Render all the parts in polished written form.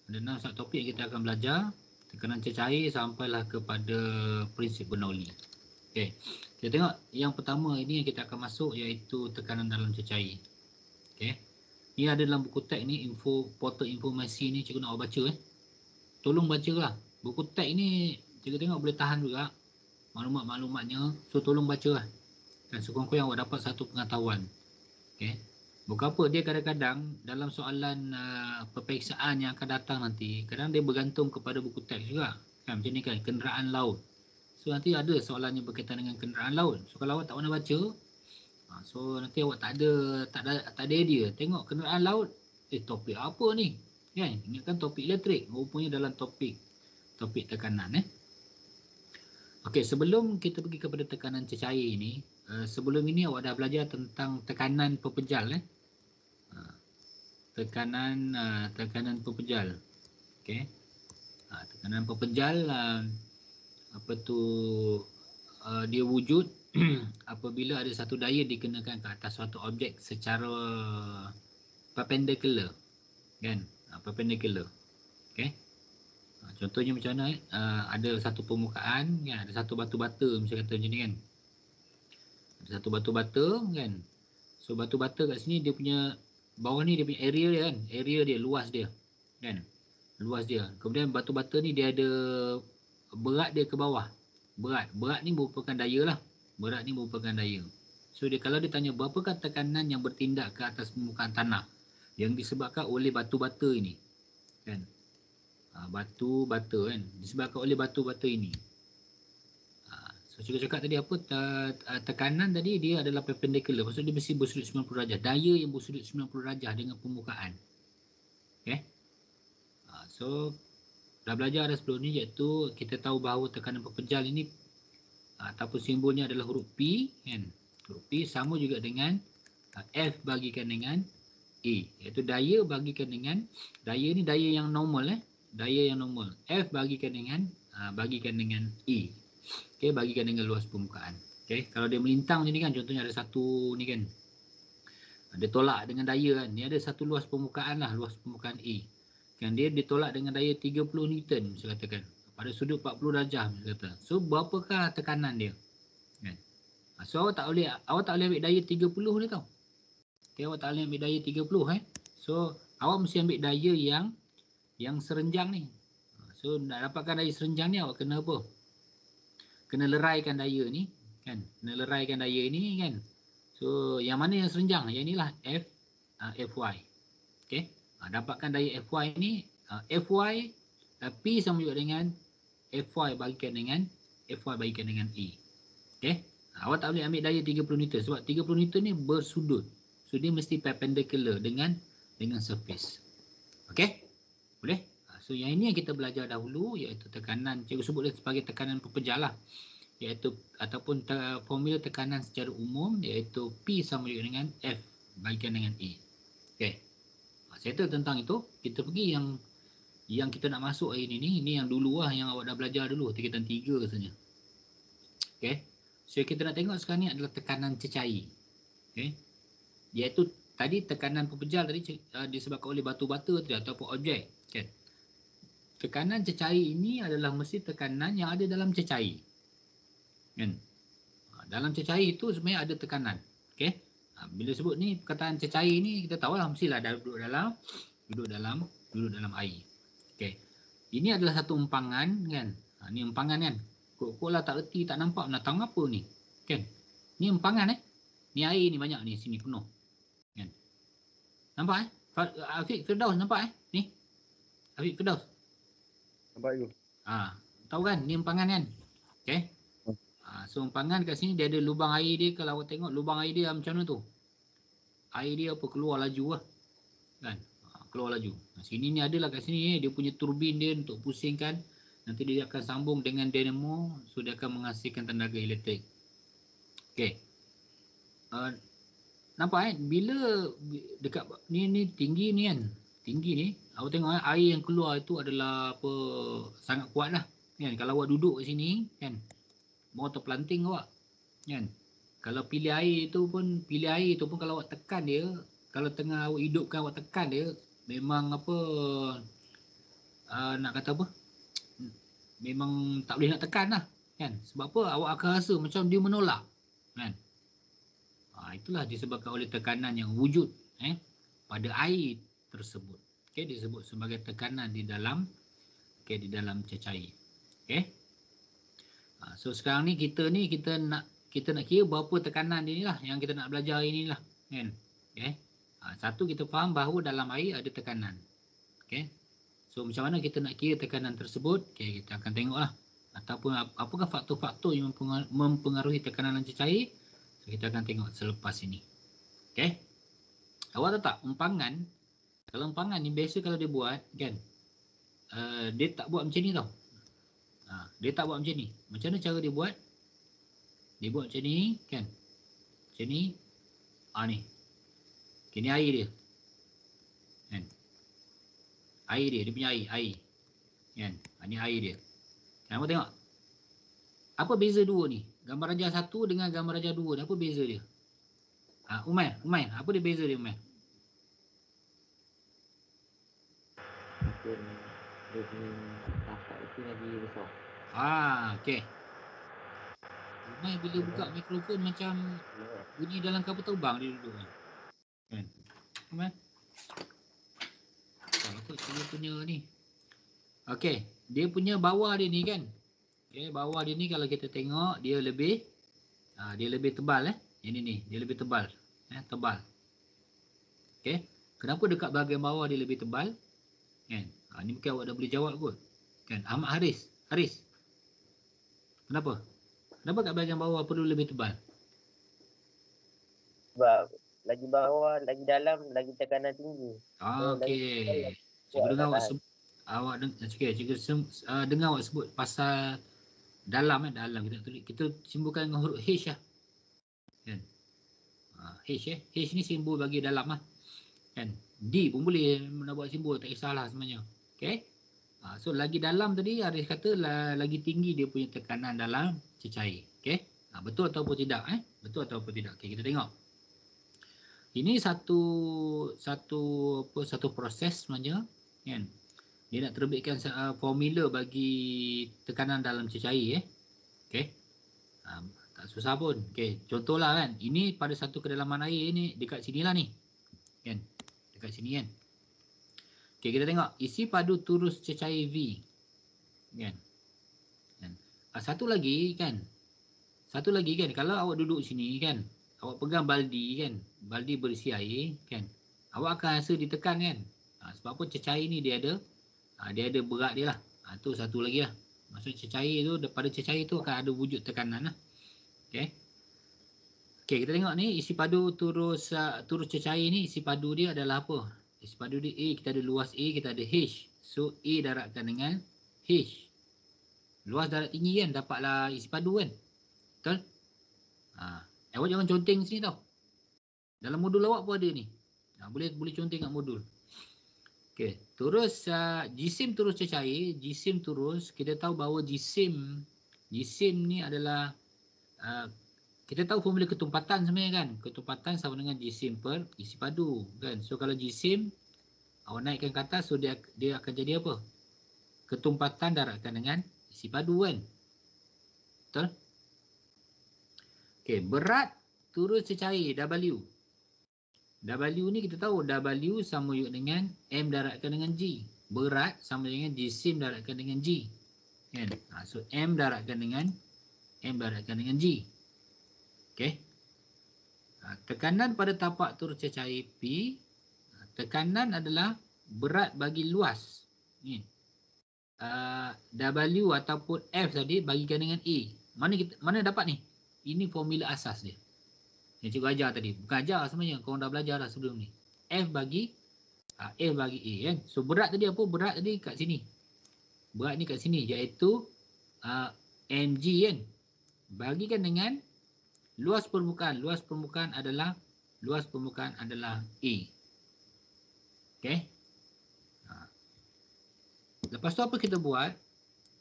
Ada 6 subtopik yang kita akan belajar. Tekanan cecair sampailah kepada prinsip Bernoulli. Okey. Kita tengok yang pertama ini yang kita akan masuk iaitu tekanan dalam cecair. Okey. Ini ada dalam buku teks ni, portal informasi ni cikgu nak awak baca Tolong bacalah. Buku teks ni cikgu tengok boleh tahan juga maklumat-maklumatnya. So tolong bacalah. Dan sekurang-kurangnya awak dapat satu pengetahuan. Okey. Bukan apa, dia kadang-kadang dalam soalan peperiksaan yang akan datang nanti, kadang dia bergantung kepada buku teks juga. Kan macam ni kan, kenderaan laut. So nanti ada soalan yang berkaitan dengan kenderaan laut. So kalau awak tak pernah baca, so nanti awak tak ada idea. Tengok kenderaan laut, topik apa ni? Kan? Ingatkan topik elektrik, rupanya dalam topik tekanan. Okey, sebelum kita pergi kepada tekanan cecair ni, sebelum ini awak dah belajar tentang tekanan pepejal tekanan pepejal. Okey. Tekanan pepejal apa tu dia wujud apabila ada satu daya dikenakan ke atas suatu objek secara perpendicular. Kan? Perpendicular. Okey. Contohnya macam mana ada satu permukaan kan, ada satu batu bata macam kata macam ni kan. Ada satu batu bata kan. So batu bata kat sini dia punya bawah ni dia punya area dia kan, area dia, luas dia kan, luas dia. Kemudian batu bata ni dia ada berat dia ke bawah, berat ni merupakan daya lah, berat ni merupakan daya. So dia kalau dia tanya berapakah tekanan yang bertindak ke atas permukaan tanah yang disebabkan oleh batu bata ini kan, batu bata kan, disebabkan oleh batu bata ini. So cikgu cakap tadi apa, tekanan tadi dia adalah perpendicular, maksud dia mesti bersudut 90 darjah, daya yang bersudut 90 darjah dengan permukaan. Okay. So dah belajar dah sebelum ni, iaitu kita tahu bahawa tekanan pepejal ini ataupun simbolnya adalah huruf P kan. Huruf P sama juga dengan F bagikan dengan E, iaitu daya bagikan dengan daya ni, daya yang normal daya yang normal. F bagikan dengan E. Okey, bagikan dengan luas permukaan. Okey, kalau dia melintang macam ni kan, contohnya ada satu ni kan, dia tolak dengan daya kan, ni ada satu luas permukaan lah, luas permukaan E kan, dia ditolak dengan daya 30 Newton saya katakan, pada sudut 40 darjah saya kata. So berapakah tekanan dia kan? So awak tak boleh ambil daya 30 ni tau. Okay, awak tak boleh ambil daya 30 So awak mesti ambil daya yang serenjang ni. So nak dapatkan daya serenjang ni awak kena apa? Kena leraikan daya ni kan, kena leraikan daya ni kan. So yang mana yang serenjang? Yang inilah Fy. Okey. Dapatkan daya Fy ni, Fy P sama juga dengan Fy bagikan dengan E. Okey. Awak tak boleh ambil daya 30 Newton sebab 30 Newton ni bersudut. So dia mesti perpendicular dengan surface. Okey? Boleh? So yang ini yang kita belajar dahulu, iaitu tekanan, cikgu sebut sebagai tekanan pepejal lah, iaitu ataupun formula tekanan secara umum, iaitu P sama juga dengan F bagikan dengan E. Okey. Settle tentang itu. Kita pergi yang kita nak masuk hari ni yang dulu lah, yang awak dah belajar dulu, tingkatan 3 saja. Okey. So kita nak tengok sekarang ni adalah tekanan cecair. Okey. Iaitu tadi tekanan pepejal tadi disebabkan oleh batu bata ataupun objek. Okay. Tekanan cecair ini adalah mesti tekanan yang ada dalam cecair. Kan? Dalam cecair itu sebenarnya ada tekanan. Okey. Bila sebut ni perkataan cecair ni, kita tahu lah mestilah duduk dalam air. Okey. Ini adalah satu empangan kan. Ni empangan kan. Kok lah tak reti, tak nampak nak tahu apa ni. Kan? Ni empangan Ni air ni banyak ni, sini penuh. Kan? Nampak Afiq Firdaus nampak ni? Afiq Firdaus. Nampak tu. Tahu kan ni empangan kan? Okey. So empangan kat sini dia ada lubang air dia. Kalau awak tengok lubang air dia macam mana tu? Air dia apa keluar laju lah. Kan? Keluar laju. Sini ni adalah kat sini dia punya turbin dia untuk pusingkan. Nanti dia akan sambung dengan dynamo. So dia akan menghasilkan tenaga elektrik. Okey. Nampak bila dekat ni tinggi ni kan. Tinggi ni. Awak tengok air yang keluar itu adalah apa, sangat kuat lah. Kan? Kalau awak duduk kat sini kan, mau terpelanting awak kan. Kalau pilih air tu pun kalau awak tekan dia, kalau tengah awak hidupkan awak tekan dia, memang apa, nak kata apa, memang tak boleh nak tekan lah kan. Sebab apa? Awak akan rasa macam dia menolak kan. Itulah disebabkan oleh tekanan yang wujud pada air tersebut. Okey, disebut sebagai tekanan di dalam di dalam cecair. Okey. So sekarang ni kita nak kira berapa tekanan dia ni lah yang kita nak belajar ini lah kan. Okey. Satu, kita faham bahawa dalam air ada tekanan. Okey. So macam mana kita nak kira tekanan tersebut? Okey, kita akan tengoklah ataupun apakah faktor-faktor yang mempengaruhi tekanan dalam cecair. So, kita akan tengok selepas ini. Okey. Awak tahu tak, empangan, kalau empangan ni biasa kalau dia buat kan, dia tak buat macam ni tau. Dia tak buat macam ni. Macam mana cara dia buat? Dia buat macam ni kan. Macam ni. Ni. Okay, ni air dia. Kan. Air dia punya air. Kan. Ni air dia. Kamu tengok. Apa beza dua ni? Gambar rajah 1 dengan gambar rajah 2 ni, apa beza dia? Umair, apa dia beza dia, Umair? Mungkin dia punya tapak itu lagi besar. Okey. Umair bila buka mikrofon macam bunyi dalam kapal terbang dia duduk kan. Umair. Kalau kot dia punya ni. Okey, dia punya bawah dia ni kan. Okey, bawah dia ni kalau kita tengok dia lebih tebal Ini ni, dia lebih tebal. Tebal. Okey. Kenapa dekat bahagian bawah dia lebih tebal? Kan? Ni mungkin awak dah boleh jawab kot. Kan? Ahmad Haris. Kenapa? Kenapa kat bahagian bawah perlu lebih tebal? Sebab lagi bawah, lagi dalam, lagi tekanan tinggi. Okey. Cikgu dengar awak sebut pasal dalam dalam kita tulis. Kita simbolkan dengan huruf H lah. Kan? H H ni simbol bagi dalam lah. Kan? D pun boleh nak buat simbol, tak kisahlah sebenarnya. Okey. So lagi dalam tadi Aris kata lagi tinggi dia punya tekanan dalam cecair. Okey. Betul ataupun tidak Betul ataupun tidak. Okey, kita tengok. Ini satu proses sebenarnya kan. Dia nak terbitkan formula bagi tekanan dalam cecair Okey. Tak susah pun. Okey, contohlah kan. Ini pada satu kedalaman air ni dekat sinilah ni. Kan? Dekat sini kan. Okey, kita tengok isi padu turus cecair V. Kan? Satu lagi kan. Kalau awak duduk sini kan, awak pegang baldi kan. Baldi berisi air kan. Awak akan rasa ditekan kan. Sebab apa, cecair ni dia ada berat dia lah. Tu satu lagi lah. Maksud cecair tu, pada cecair tu akan ada wujud tekanan lah. Okey. Okey, kita tengok ni isi padu turus cecair ni, isi padu dia adalah apa? Isi padu dia A, kita ada luas A, kita ada H. So A darabkan dengan H. Luas darab tinggi kan, dapatlah isi padu kan. Betul? Awak jangan conteng sini tau. Dalam modul awak pun ada ni. Boleh conteng kat modul. Okey, terus jisim turus cecair, jisim turus, kita tahu bahawa jisim ni adalah kita tahu formula ketumpatan sebenarnya kan. Ketumpatan sama dengan jisim per isi padu kan. So kalau jisim awak naikkan ke atas, so dia akan jadi apa? Ketumpatan darabkan dengan isi padu kan. Betul? Okey, berat turus cecair W. W ni kita tahu W sama juga dengan M darabkan dengan G. Berat sama dengan jisim darabkan dengan G. Kan? So M darabkan dengan G. Okey. Tekanan pada tapak turus cecair P. Tekanan adalah berat bagi luas. Ni. W ataupun F tadi bagikan dengan A. Mana dapat ni? Ini formula asas dia. Yang cikgu ajar tadi. Bukan ajar sebenarnya. Korang dah belajar dah sebelum ni. F bagi A kan. So berat tadi apa? Berat tadi kat sini. Berat ni kat sini. Iaitu mg kan. Bagikan dengan luas permukaan. Luas permukaan adalah A. Okay. Lepas tu apa kita buat?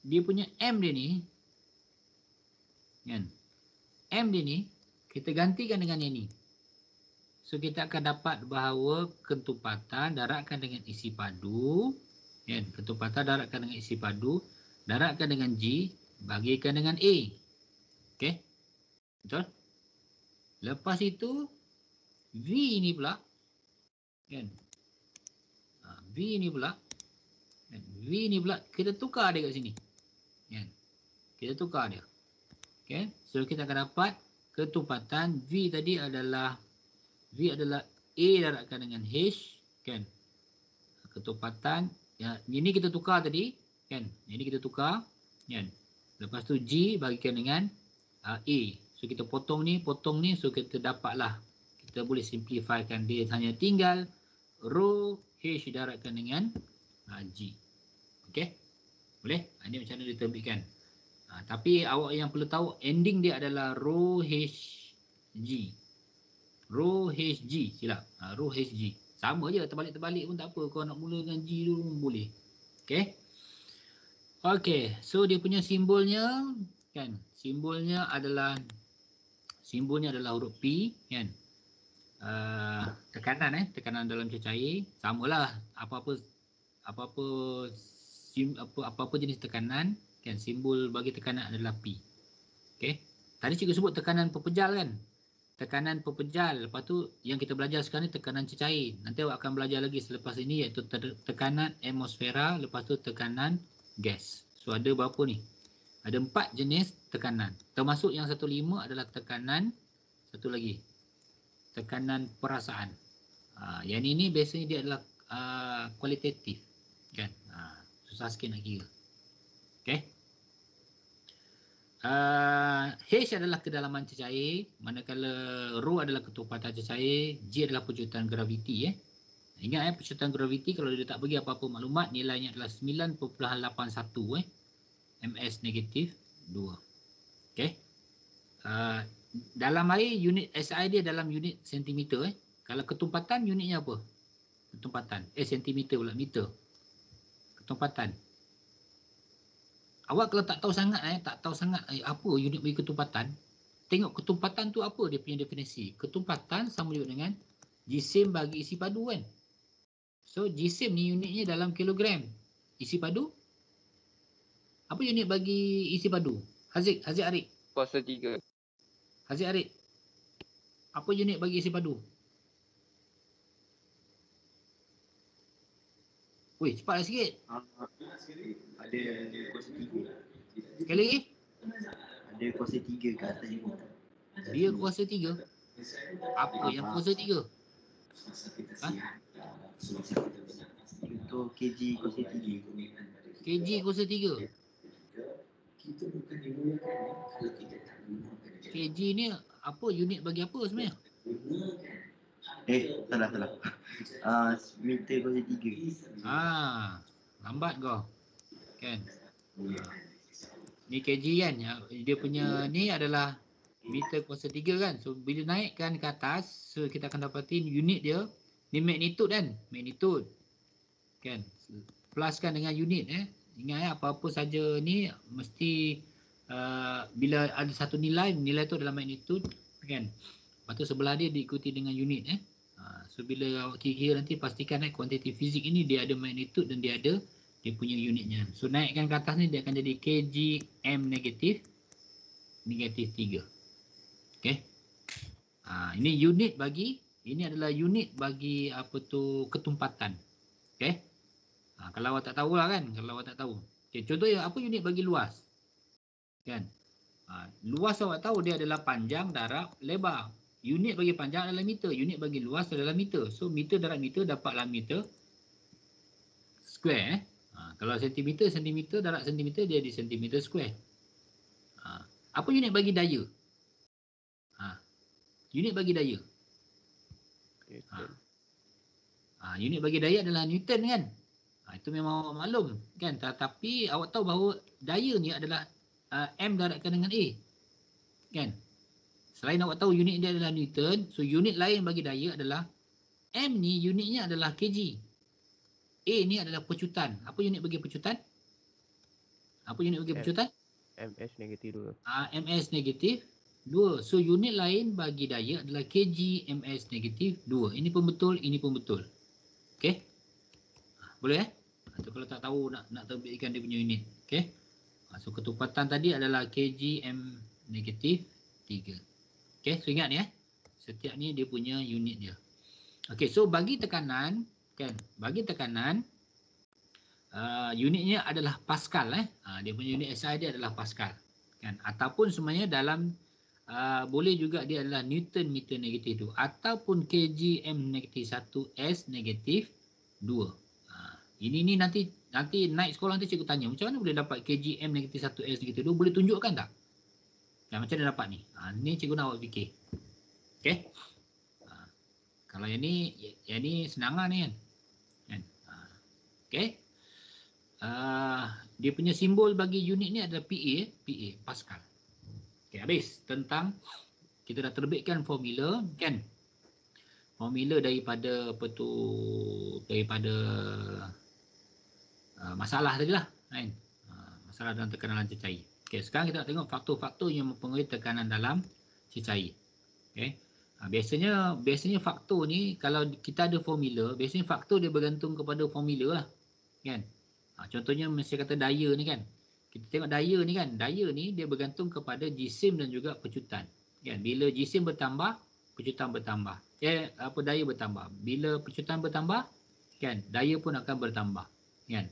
Dia punya M dia ni. Kan. M dia ni. Kita gantikan dengan yang ni. So kita akan dapat bahawa ketumpatan darabkan dengan isi padu Kan? Ketumpatan darabkan dengan isi padu, darabkan dengan G, bagikan dengan A. Okey? Betul? Lepas itu V ini pula, kan? V ini pula, kan? V ini pula kita tukar dia kat sini. Kan? Kita tukar dia. Okay? So kita akan dapat ketumpatan V tadi adalah A darabkan dengan H, kan? Ketumpatan ya, ini kita tukar tadi, kan? Ini kita tukar, kan? Lepas tu G bagikan dengan A. So kita potong ni, so kita dapatlah, kita boleh simplifykan dia, hanya tinggal row H darabkan dengan G. Okey? Boleh? Ini macam mana diterbitkan. Tapi awak yang perlu tahu ending dia adalah row HG. Row HG, silap. Row HG. Sama je, terbalik-terbalik pun tak apa. Kau nak mula dengan G dulu pun boleh. Okey? Okey, so dia punya simbolnya, kan? Simbolnya adalah huruf P, kan? Tekanan dalam cecair, samalah apa-apa jenis tekanan, kan? Simbol bagi tekanan adalah P. Okey. Tadi cikgu sebut tekanan pepejal, kan? Tekanan pepejal. Lepas tu yang kita belajar sekarang ni tekanan cecair. Nanti awak akan belajar lagi selepas ini, iaitu tekanan atmosfera, lepas tu tekanan gas. So ada berapa ni? Ada 4 jenis tekanan. Termasuk yang 1.5 adalah tekanan, satu lagi, tekanan perasaan. Yang ini biasanya dia adalah kualitatif, kan? Susah sikit nak kira. Okey. H adalah kedalaman cecair, manakala rho adalah ketumpatan cecair, G adalah pecutan graviti. Ingat pecutan graviti, kalau dia tak bagi apa-apa maklumat, nilainya adalah 9.81 ms negatif 2. Okey. Dalam air unit SI dia dalam unit sentimeter. Kalau ketumpatan unitnya apa? Ketumpatan. Sentimeter pula, meter. Ketumpatan. Awak kalau tak tahu sangat apa unit bagi ketumpatan, tengok ketumpatan tu apa dia punya definisi. Ketumpatan sama juga dengan jisim bagi isi padu, kan? So jisim ni unitnya dalam kilogram. Isi padu? Apa unit bagi isi padu? Haziq Arik. Kuasa 3. Haziq Arik. Apa unit bagi isi padu? Weh, cepatlah sikit. Ada kuasa 3. Sekali lagi. Ada kuasa 3 kat atas ni. Dia kuasa 3. Apa yang kuasa 3? Itu kg kuasa 3. kg kuasa 3. kg ni apa unit bagi apa sebenarnya? Salah. Meter kuasa 3. Lambat kau. Kan? Ni kg kan? Dia punya ni adalah meter kuasa 3, kan? So bila naikkan ke atas, so kita akan dapati unit dia ni magnitude, kan? Magnitude. Kan? Pluskan dengan unit. Ingat apa-apa saja ni mesti bila ada satu nilai tu adalah magnitude, kan? Lepas tu sebelah dia diikuti dengan unit. So bila awak kira nanti pastikan kuantiti fizik ini dia ada magnitude dan dia ada dia punya unitnya. So naikkan ke atas ni dia akan jadi kg m negatif 3. Okey. Ini unit bagi, ini adalah unit bagi apa tu ketumpatan. Okey. Kalau awak tak tahulah, kan, kalau awak tak tahu. Okey, contohnya apa unit bagi luas? Kan? Luas awak tahu dia adalah panjang darab lebar. Unit bagi panjang adalah meter, unit bagi luas adalah meter. So meter darab meter dapatlah meter square. Kalau sentimeter darab sentimeter dia di sentimeter square. Apa unit bagi daya? Unit bagi daya. Unit bagi daya adalah Newton, kan? Itu memang awak maklum, kan? Tetapi awak tahu bahawa daya ni adalah M darabkan dengan A, kan? Selain awak tahu unit dia adalah Newton, so unit lain bagi daya adalah M ni unitnya adalah kg. A ni adalah pecutan. Apa unit bagi pecutan? Apa unit bagi pecutan? ms negatif 2. ms negatif 2. So unit lain bagi daya adalah kg ms negatif 2. Ini pun betul, ini pun betul. Okey? Boleh Atau kalau tak tahu nak terbitkan dia punya unit. Okey. So ketepatan tadi adalah kgm negatif 3. Okey, so ingat ni setiap ni dia punya unit dia. Okey, so bagi tekanan kan, bagi tekanan unitnya adalah Pascal dia punya unit SI dia adalah Pascal kan, ataupun sebenarnya dalam boleh juga dia adalah Newton meter negatif 2 ataupun kgm negatif 1 S negatif 2. Ini nanti naik sekolah nanti cikgu tanya macam mana boleh dapat kgm negatif 1 S negatif 2, boleh tunjukkan tak? Dan macam mana dapat ni? Ni cikgu nak awak fikir. Okey. Kalau yang ni senang lah ni kan. Okey. Dia punya simbol bagi unit ni adalah PA, Pascal. Okey, habis tentang kita dah terbitkan formula kan. Formula daripada apa tu, daripada masalah tadi lah kan. Masalah dalam tekanan dalam cecair. Okey, sekarang kita nak tengok faktor-faktor yang mempengaruhi tekanan dalam cecair. Okey. Biasanya faktor ni kalau kita ada formula, biasanya faktor dia bergantung kepada formula lah kan. Contohnya mesti kata daya ni kan. Kita tengok daya ni kan. Daya ni dia bergantung kepada jisim dan juga pecutan. Kan? Bila jisim bertambah, pecutan bertambah. Daya bertambah. Bila pecutan bertambah, kan, daya pun akan bertambah. Kan?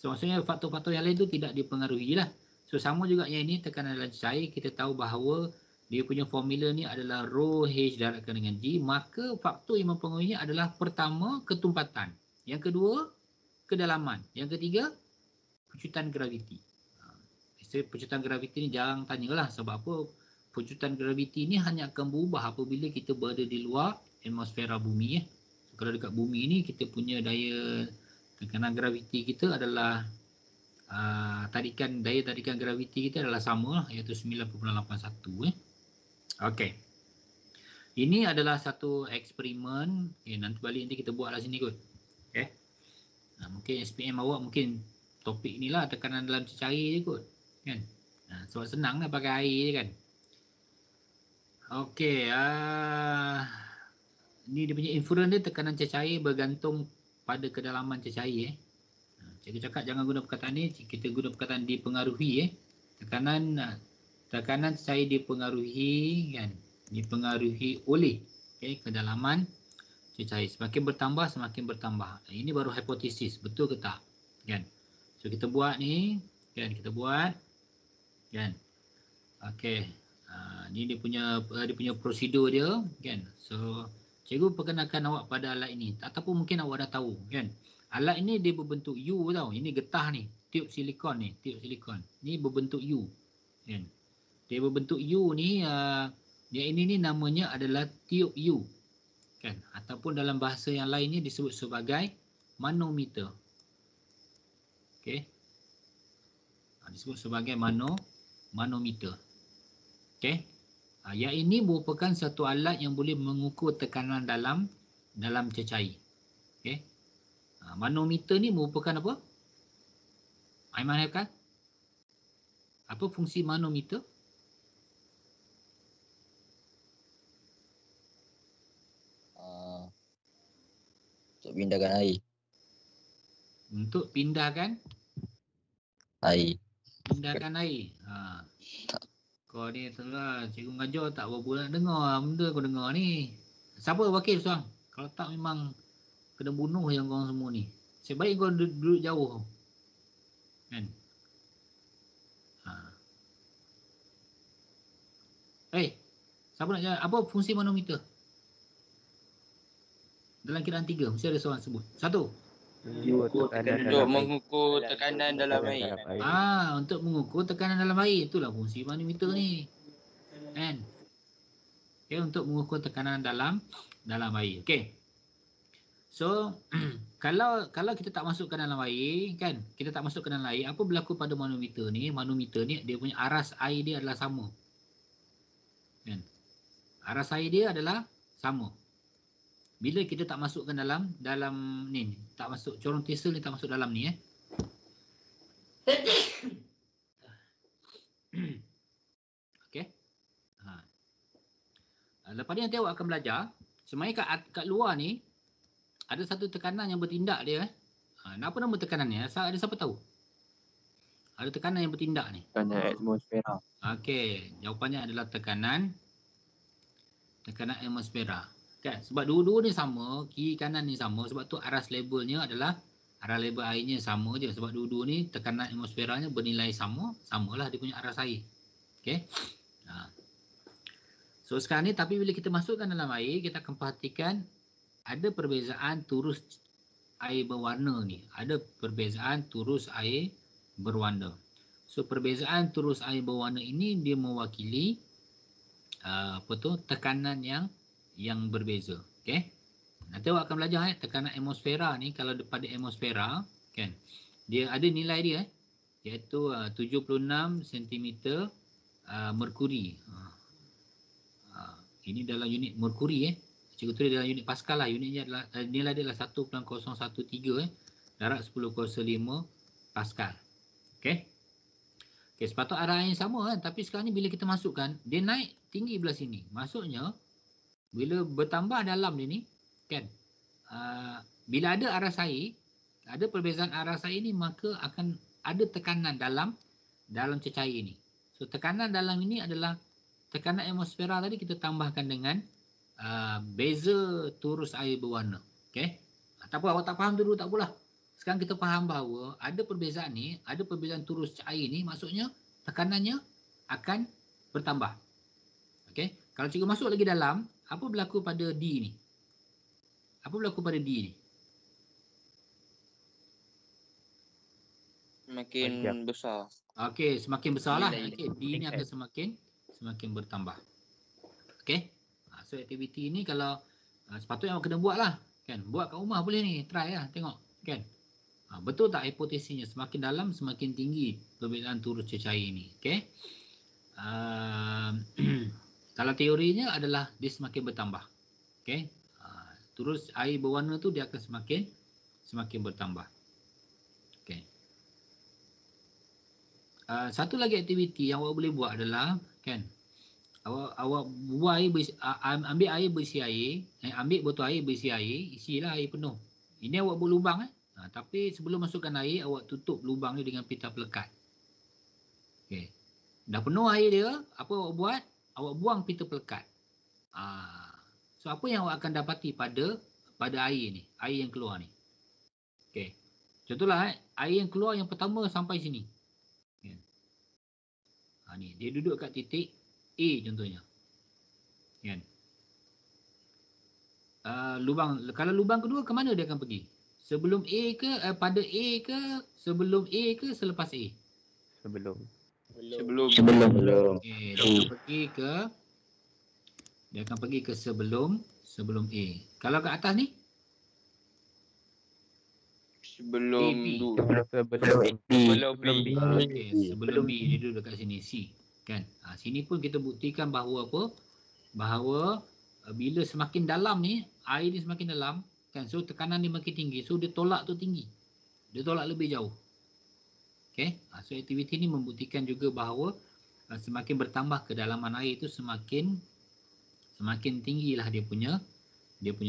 So maksudnya faktor-faktor yang lain tu tidak dipengaruhi lah. So sama juga yang ini tekanan dalam cecair, kita tahu bahawa dia punya formula ni adalah rho H darabkan dengan G. Maka faktor yang mempengaruhinya adalah pertama, ketumpatan. Yang kedua, kedalaman. Yang ketiga, pecutan graviti. Pecutan graviti ni jarang tanyalah. Sebab apa? Pecutan graviti ni hanya akan berubah apabila kita berada di luar atmosfera bumi. So, kalau dekat bumi ni kita punya daya tekanan graviti kita adalah daya tarikan graviti kita adalah sama, iaitu 9.81. Okey. Ini adalah satu eksperimen. Nanti balik nanti kita buatlah sini kot. Okey. Mungkin SPM awak mungkin topik ni lah, tekanan dalam cecair je kot kan. Sebab senang lah pakai air je kan. Okey, ni dia punya inference dia, tekanan cecair bergantung pada kedalaman cecair. Cikgu cakap jangan guna perkataan ni, kita guna perkataan dipengaruhi. Tekanan cecair dipengaruhi kan, dipengaruhi oleh kedalaman cecair. Semakin bertambah, semakin bertambah. Ini baru hipotesis, betul ke tak? Kan? So kita buat ni, kan? Kita buat, kan? Okey. Ni dia punya prosedur dia, kan? So cikgu perkenalkan awak pada alat ini, ataupun mungkin awak dah tahu, kan? Alat ini dia berbentuk U tau. Ini getah ni, tiup silikon ni, tiup silikon. Ni berbentuk U, kan? Dia berbentuk U ni, yang ini ni namanya adalah tiup U. Kan? Ataupun dalam bahasa yang lainnya disebut sebagai manometer. Okey. Disebut sebagai manometer. Okey. Yang ini merupakan satu alat yang boleh mengukur tekanan dalam cecair. Okey. Manometer ni merupakan apa? Aiman Haifkan? Apa fungsi manometer? Untuk pindahkan air. Untuk pindahkan Air. Pindahkan air. Kau ni terlah, cikgu mengajar tak berapa nak dengar benda kau dengar ni. Siapa wakil seorang? Kalau tak memang kena bunuh yang korang semua ni. Sebaik kau duduk jauh. Kan? Siapa nak jawab? Apa fungsi manometer? Dalam kiraan 3, mesti ada seorang sebut. 1. Untuk mengukur tekanan dalam air. Untuk mengukur tekanan dalam air. Itulah fungsi manometer ni. Kan? Okay, untuk mengukur tekanan dalam air. Okey. So, kalau kita tak masukkan dalam air, kan? Kita tak masukkan dalam air, apa berlaku pada manometer ni? Manometer ni dia punya aras air dia adalah sama. Kan? Aras air dia adalah sama. Bila kita tak masukkan dalam ni, tak masuk corong tesel ni, tak masuk dalam ni Okey. Lepas ni nanti awak akan belajar sebenarnya kat luar ni ada satu tekanan yang bertindak dia Apa nama tekanannya? Ada siapa tahu? Ada tekanan yang bertindak ni. Tekanan atmosfera. Okey, jawapannya adalah tekanan atmosfera. Kan? Sebab dua-dua ni sama, kiri kanan ni sama, sebab tu arah labelnya adalah arah label airnya sama je, sebab dua-dua ni tekanan atmosferanya bernilai sama, samalah dia punya arah air. Okey. So sekarang ni, tapi bila kita masukkan dalam air, kita akan perhatikan ada perbezaan turus air berwarna ni. Ada perbezaan turus air berwarna. So perbezaan turus air berwarna ini dia mewakili tekanan yang berbeza. Okey. Nanti awak akan belajar tekanan atmosfera ni, kalau pada atmosfera kan, dia ada nilai dia iaitu 76 cm merkuri. Ini dalam unit merkuri Cikgu tulis dalam unit Pascal lah. Unitnya adalah nilai dia adalah 1.013 darab 10 kuasa 5 Pascal. Okey. Okey, sepatutnya arah yang sama kan, tapi sekarang ni bila kita masukkan, dia naik tinggi belah sini. Maksudnya bila bertambah dalam dia ni kan, bila ada arah air, ada perbezaan arah air ni, maka akan ada tekanan dalam cecair ni. So tekanan dalam ini adalah tekanan atmosfera tadi kita tambahkan dengan beza turus air berwarna. Okey. Tak apa, awak tak faham dulu tak apalah. Sekarang kita faham bahawa ada perbezaan ni, ada perbezaan turus air ni, maksudnya tekanannya akan bertambah. Okey. Kalau cikgu masuk lagi dalam, apa berlaku pada D ni? Apa berlaku pada D ni? Makin besar. Okey, semakin besarlah. Okey, D ni akan semakin bertambah. Okey. So aktiviti ni kalau sepatutnya awak kena buat lah. Kan? Buat kat rumah boleh ni. Try lah. Tengok. Kan? Betul tak hipotesisnya? Semakin dalam, semakin tinggi perbezaan turus cecair ni. Okey. Kalau teorinya adalah dia semakin bertambah. Okey. Turus air berwarna tu dia akan semakin bertambah. Okey. Satu lagi aktiviti yang awak boleh buat adalah kan, awak buat air ambil air berisi air, ambil botol air berisi air, isilah air penuh. Ini awak buat lubang tapi sebelum masukkan air, awak tutup lubang ni dengan pita pelekat. Okey. Dah penuh air dia, apa awak buat? Awak buang pita pelekat. So apa yang awak akan dapati pada air ni, air yang keluar ni. Okey. Contohlah air yang keluar yang pertama sampai sini. Okay. Ni dia duduk kat titik A contohnya. Kan? Kalau lubang kedua ke mana dia akan pergi? Sebelum A ke, pada A ke, sebelum A ke, selepas A? Sebelum. Okay, dia akan pergi ke sebelum A. Kalau kat atas ni? Sebelum B. Okey, sebelum B dia duduk dekat sini C. Kan? Sini pun kita buktikan bahawa apa? Bahawa bila semakin dalam ni, air ni semakin dalam, kan? So tekanan dia makin tinggi. So dia tolak tu tinggi. Dia tolak lebih jauh. Okey. So aktiviti ni membuktikan juga bahawa semakin bertambah kedalaman air itu semakin tinggilah dia punya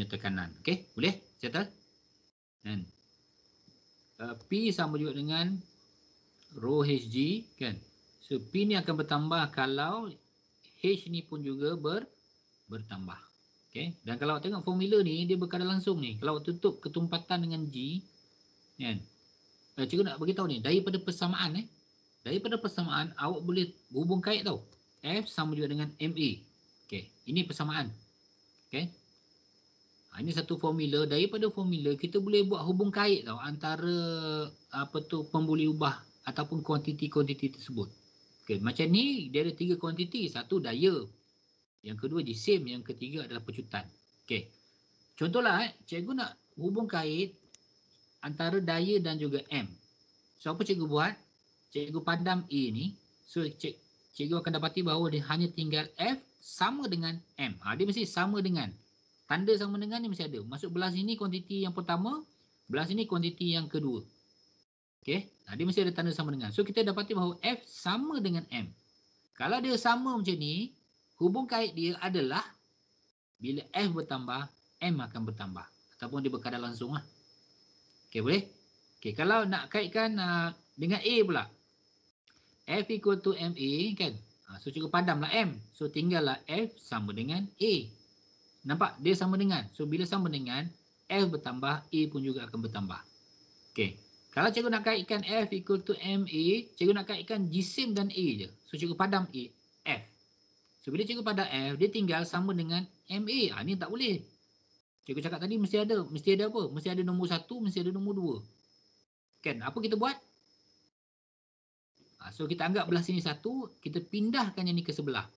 tekanan. Okey, boleh? Settle? Kan? P sama juga dengan rho Hg kan. So P ni akan bertambah kalau H ni pun juga bertambah. Okey. Dan kalau tengok formula ni dia berkadar langsung ni. Kalau tutup ketumpatan dengan G kan. Cikgu nak bagi tahu ni daripada persamaan daripada persamaan awak boleh hubung kait tau. F sama juga dengan MA. Okey, ini persamaan. Okey. Ini satu formula. Daripada formula kita boleh buat hubung kait tau antara pembuli ubah ataupun kuantiti-kuantiti tersebut. Okey, macam ni dia ada 3 kuantiti. Satu daya. Yang kedua jisim, yang ketiga adalah pecutan. Okey. Contohlah cikgu nak hubung kait antara daya dan juga M. So apa cikgu buat? Cikgu padam A ni. So cikgu akan dapati bahawa dia hanya tinggal F sama dengan M. Dia mesti sama dengan. Tanda sama dengan ni mesti ada. Masuk belah sini kuantiti yang pertama, belah sini kuantiti yang kedua. Okey. Dia mesti ada tanda sama dengan. So kita dapati bahawa F sama dengan M. Kalau dia sama macam ni, hubung kait dia adalah bila F bertambah, M akan bertambah. Ataupun dia berkadar langsung lah. Okey, boleh? Okey, kalau nak kaitkan dengan A pula. F equal to MA kan. So cikgu padamlah M. So tinggallah F sama dengan A. Nampak? Dia sama dengan. So bila sama dengan, F bertambah, A pun juga akan bertambah. Okey. Kalau cikgu nak kaitkan F equal to MA, cikgu nak kaitkan GSIM dan A je. So cikgu padam A, F. So bila cikgu padam F, dia tinggal sama dengan MA. Ni tak boleh. Cikgu cakap tadi mesti ada apa? Mesti ada nombor 1, mesti ada nombor 2. Kan? Apa kita buat? So kita anggap belah sini 1, kita pindahkan yang ni ke sebelah.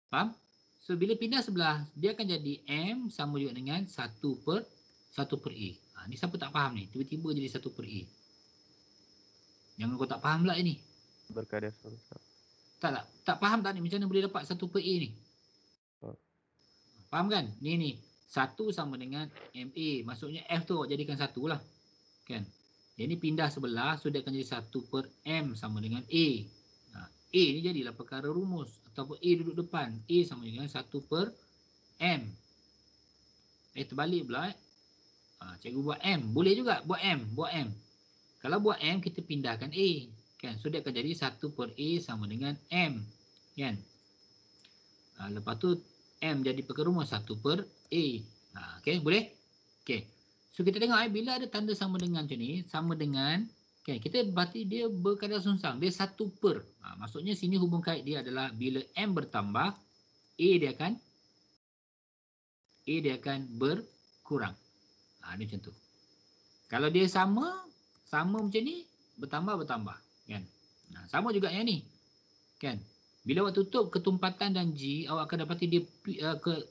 Faham? So bila pindah sebelah, dia akan jadi M sama juga dengan 1 per A. Ni siapa tak faham ni? Tiba-tiba jadi 1 per A. Jangan kau tak faham pula ni. Berkadar. Tak faham tak ni? Macam mana boleh dapat 1 per A ni? Faham kan? Ni. 1 sama dengan MA. Maksudnya F tu jadikan 1 lah. Kan? Yang ni pindah sebelah, so dia akan jadi 1 per M sama dengan A. A ni jadilah perkara rumus. Ataupun A duduk depan. A sama dengan 1 per M. Terbalik pula. Cikgu buat M. Boleh juga buat M. Kalau buat M, kita pindahkan A. Kan? So dia akan jadi 1 per A sama dengan M. Kan? Lepas tu M jadi perkara rumus 1 per A. Okay, boleh? Okay. So kita tengok bila ada tanda sama dengan macam ni, sama dengan, okay, kita berarti dia berkadar sungsang. Dia 1 per. Maksudnya sini hubung kait dia adalah bila M bertambah, A dia akan berkurang. Ni macam tu. Kalau dia sama macam ni, bertambah. Kan? Sama juga yang ni. Kan? Bila awak tutup ketumpatan dan G, awak akan dapati dia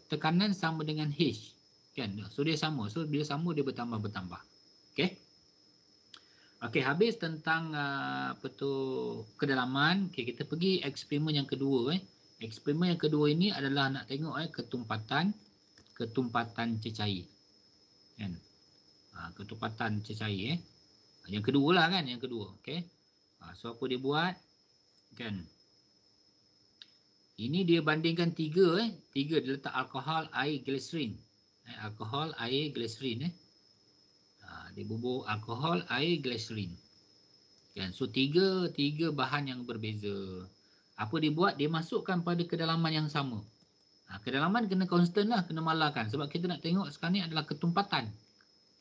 tekanan sama dengan H. Kan? So dia sama. So bila sama dia bertambah. Okey. Okey, habis tentang kedalaman. Okey, kita pergi eksperimen yang kedua. Eksperimen yang kedua ini adalah nak tengok ketumpatan cecair. Kan? Ketumpatan cecair. Yang kedua lah kan, yang kedua. Okey. So apa dia buat? Kan? Ini dia bandingkan 3. 3 dia letak alkohol, air, glycerin. Alkohol, air, glycerin. Dia bubur alkohol, air, glycerin. Kan? So 3 bahan yang berbeza. Apa dia buat? Dia masukkan pada kedalaman yang sama. Kedalaman kena constant lah, kena malakan. Sebab kita nak tengok sekarang ni adalah ketumpatan.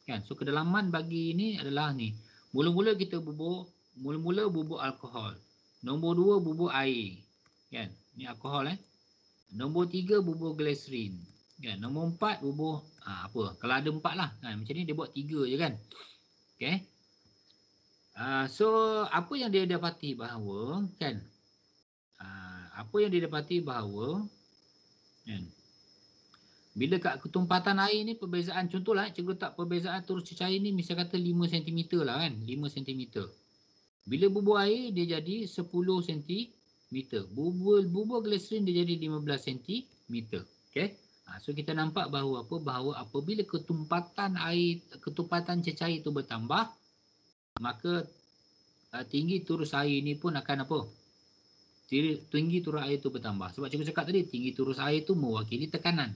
Kan? So kedalaman bagi ini adalah ni. Mula-mula bubur alkohol. Nombor 2 bubur air. Kan? Ni alkohol Nombor 3 bubur glycerin. Kan? Nombor 4 bubur apa? Kalau ada 4 lah. Macam ni dia buat 3 je kan. Okay. So apa yang dia dapati bahawa kan? Kan? Bila kat ketumpatan air ni perbezaan, contohlah cikgu letak perbezaan turus cecair ni misal kata 5 cm lah kan. 5 cm. Bila bubur air dia jadi 10 cm. Bubur glycerin dia jadi 15 cm. Okay. So kita nampak bahawa apabila ketumpatan cecair itu bertambah, maka tinggi turus air ni pun akan apa? Tinggi turus air itu bertambah. Sebab cikgu cakap tadi, tinggi turus air itu mewakili tekanan.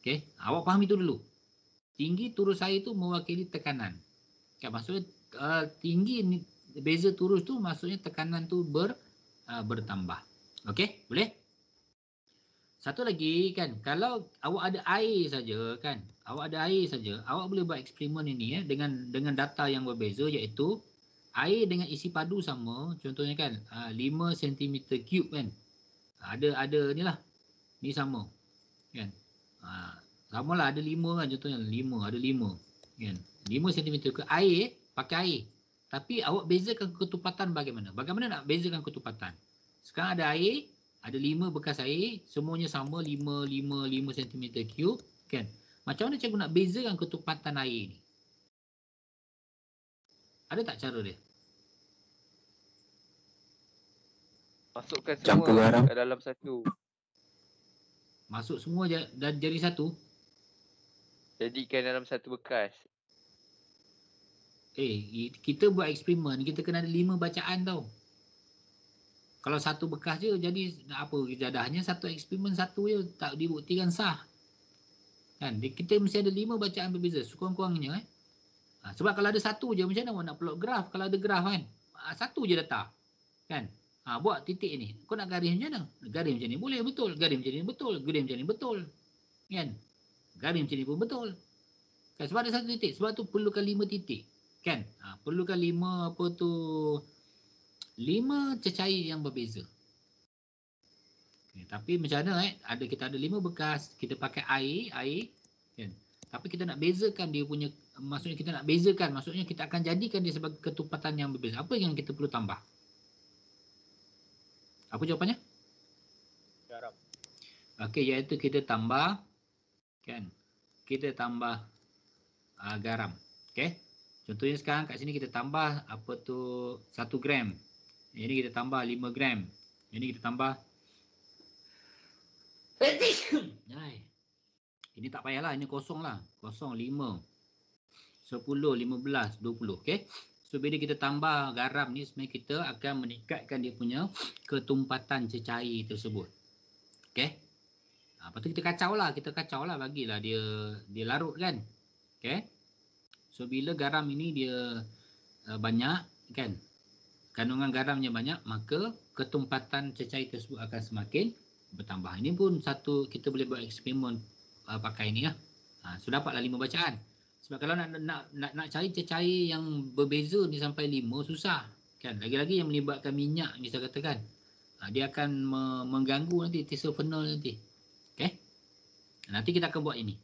Okay. Awak faham itu dulu. Tinggi turus air itu mewakili tekanan. Okay. Maksudnya tinggi ni, beza turus tu maksudnya tekanan tu bertambah. Okay. Boleh? Satu lagi kan, kalau awak ada air saja kan, awak boleh buat eksperimen ini dengan data yang berbeza, iaitu air dengan isi padu sama, contohnya kan 5 cm3 kan. Ada ni lah. Ni sama. Kan? Samalah ada 5 kan, contohnya 5 kan. 5 cm ke air, pakai air. Tapi awak bezakan ketumpatan bagaimana? Bagaimana nak bezakan ketumpatan? Sekarang ada air, ada 5 bekas air, semuanya sama 5 cm3 kan. Macam mana cikgu nak bezakan ketumpatan air ni? Ada tak cara dia? Masukkan semua ke dalam satu. Masuk semua dan jadi satu? Jadikan dalam satu bekas. Kita buat eksperimen, kita kena ada 5 bacaan tau. Kalau satu bekas je, jadi apa jadahnya satu eksperimen satu je, tak dibuktikan sah. Kan? Kita mesti ada 5 bacaan berbeza, sekurang-kurangnya. Sebab kalau ada satu je macam mana nak plot graf kalau ada graf kan. Satu je data. Kan? Buat titik ni. Kau nak garis macam mana? Garis macam ni boleh betul. Garis macam ni betul. Garis macam ni betul. Kan? Garis macam ni pun betul. Kan? Sebab ada satu titik. Sebab tu perlukan 5 titik. Kan? Perlukan 5 apa tu 5 cecair yang berbeza. Okay, tapi macam mana kita ada 5 bekas, kita pakai air kan. Tapi kita nak bezakan dia punya, maksudnya kita nak bezakan, maksudnya kita akan jadikan dia sebagai ketumpatan yang berbeza. Apa yang kita perlu tambah? Apa jawapannya? Garam. Okey, iaitu kita tambah kan. Kita tambah garam. Okey. Contohnya sekarang kat sini kita tambah apa tu 1 gram. Ini kita tambah 5 gram. Ini kita tambah ini tak payahlah, ini kosong lah. 0, 5, 10, 15, 20. Okay. So bila kita tambah garam ni sebenarnya kita akan meningkatkan dia punya ketumpatan cecair tersebut. Okay. Lepas tu kita kacau lah. Bagilah dia larut kan. Okay. So bila garam ini dia banyak kan. Kandungan garamnya banyak, maka ketumpatan cecair tersebut akan semakin bertambah. Ini pun satu kita boleh buat eksperimen pakai ni lah. So dapatlah 5 bacaan. Sebab kalau nak cari cecair yang berbeza ni sampai 5 susah. Kan? Lagi-lagi yang melibatkan minyak ni saya katakan. Dia akan mengganggu nanti tesofenol nanti. Okay? Nanti kita akan buat ini.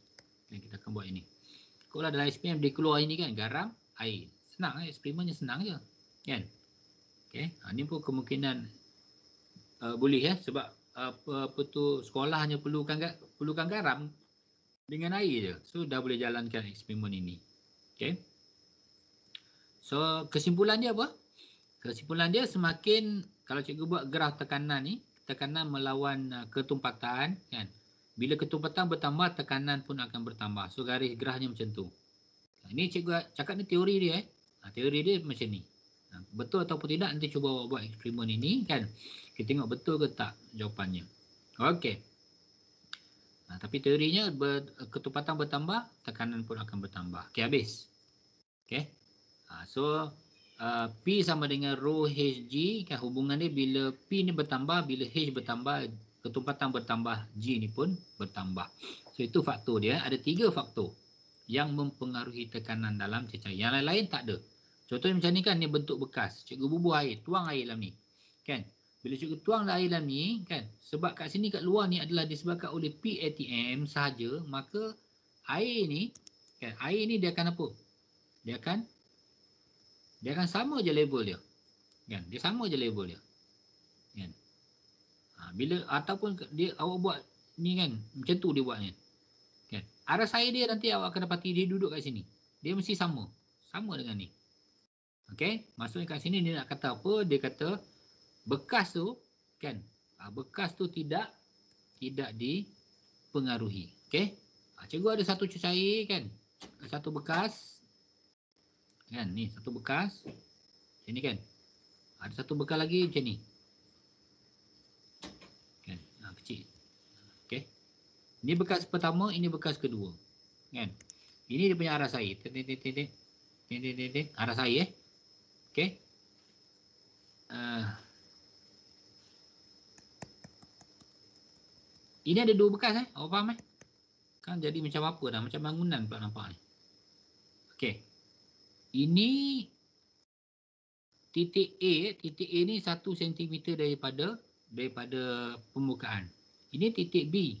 Kalau dalam eksperimen dia keluar ini kan, garam, air. Senang eksperimennya senang je. Kan? Okay? Ini pun kemungkinan boleh ya, sebab apa tu sekolah hanya perlukan garam dengan air je. So dah boleh jalankan eksperimen ini. Okay. So kesimpulan dia apa? Kesimpulan dia semakin kalau cikgu buat graf tekanan ni, tekanan melawan ketumpatan kan. Bila ketumpatan bertambah, tekanan pun akan bertambah. So garis grafnya macam tu. Ini cikgu cakap ni teori dia teori dia macam ni. Betul ataupun tidak nanti cuba buat eksperimen ini kan. Kita tengok betul ke tak jawapannya. Okey. Tapi teorinya ketumpatan bertambah, tekanan pun akan bertambah. Okey, habis. Okey. So P sama dengan rho Hg kan, hubungan dia bila P ni bertambah, bila H bertambah, ketumpatan bertambah, G ni pun bertambah. So itu faktor dia. Ada 3 faktor yang mempengaruhi tekanan dalam cecair. Yang lain-lain tak ada. Contohnya macam ni kan, ni bentuk bekas. Cikgu bubuh air, tuang air dalam ni. Kan? Bila cikgu tuang air dalam ni, kan? Sebab kat sini kat luar ni adalah disebabkan oleh PATM sahaja, maka air ni, kan? Air ni dia akan apa? Dia akan sama je level dia. Kan? Dia sama je level dia. Kan? Bila ataupun dia awak buat ni kan, macam tu dia buat ni. Kan? Arah air dia nanti awak akan dapati dia duduk kat sini. Dia mesti sama. Sama dengan ni. Okey, maksudnya kat sini dia nak kata apa? Dia kata bekas tu kan, bekas tu tidak dipengaruhi. Okey. Cikgu ada satu cecair kan, satu bekas kan, ni satu bekas. Sini kan. Ada satu bekas lagi macam ni. Kan, kecil. Okey. Ini bekas pertama, ini bekas kedua. Kan. Ini dia punya arah air. Arah air Okey. Ini ada 2 bekas Awak faham Kan jadi macam apa dah, macam bangunan pula nampak ni. Okey. Ini titik A ni 1 cm daripada permukaan. Ini titik B.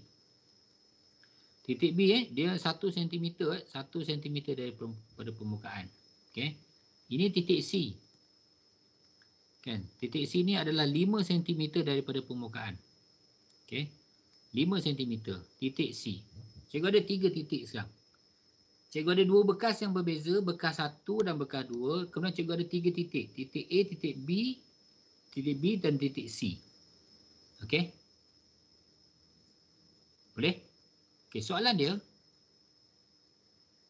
Titik B dia 1 cm, 1 cm daripada permukaan. Okey. Ini titik C. Kan? Titik C ni adalah 5 cm daripada permukaan. Okey. 5 cm. Titik C. Cikgu ada 3 titik sekarang. Cikgu ada 2 bekas yang berbeza. Bekas 1 dan bekas 2. Kemudian cikgu ada 3 titik. Titik A, titik B dan titik C. Okey. Boleh? Okey, soalan dia.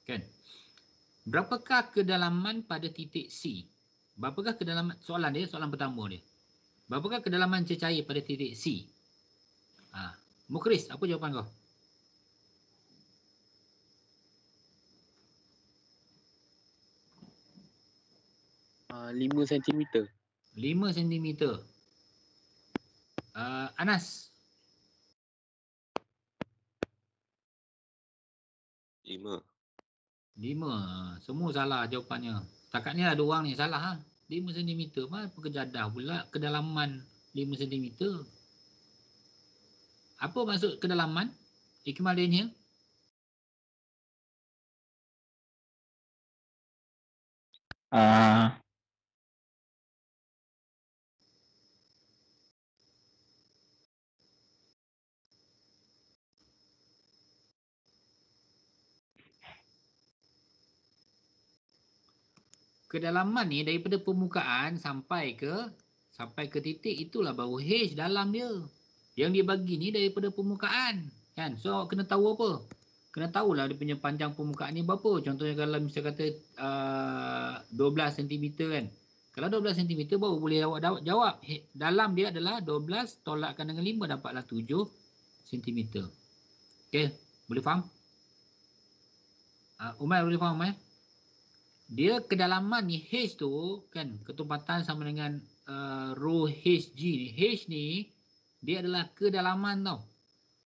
Kan? Berapakah kedalaman pada titik C? Berapakah kedalaman, soalan pertama dia. Berapakah kedalaman cecair pada titik C? Mukris, apa jawapan kau? 5 cm. 5 cm. Anas. 5. 5. Semua salah jawapannya. Setakat ni ada orang ni salah ha. 5 cm. Apa kejadah pula kedalaman 5 cm. Apa maksud kedalaman? Ikmal Daniel? Kedalaman ni daripada permukaan sampai ke titik, itulah baru H dalam dia. Yang dia bagi ni daripada permukaan, kan? So kena tahu apa? Kena tahulah dia punya panjang permukaan ni berapa. Contohnya kalau misalnya kata 12 cm kan. Kalau 12 cm baru boleh awak jawab. Dalam dia adalah 12 tolakkan dengan 5 dapatlah 7 cm. Okey, boleh faham? Umar boleh faham dia kedalaman ni H tu kan, ketumpatan sama dengan rho HG ni. H ni dia adalah kedalaman tau.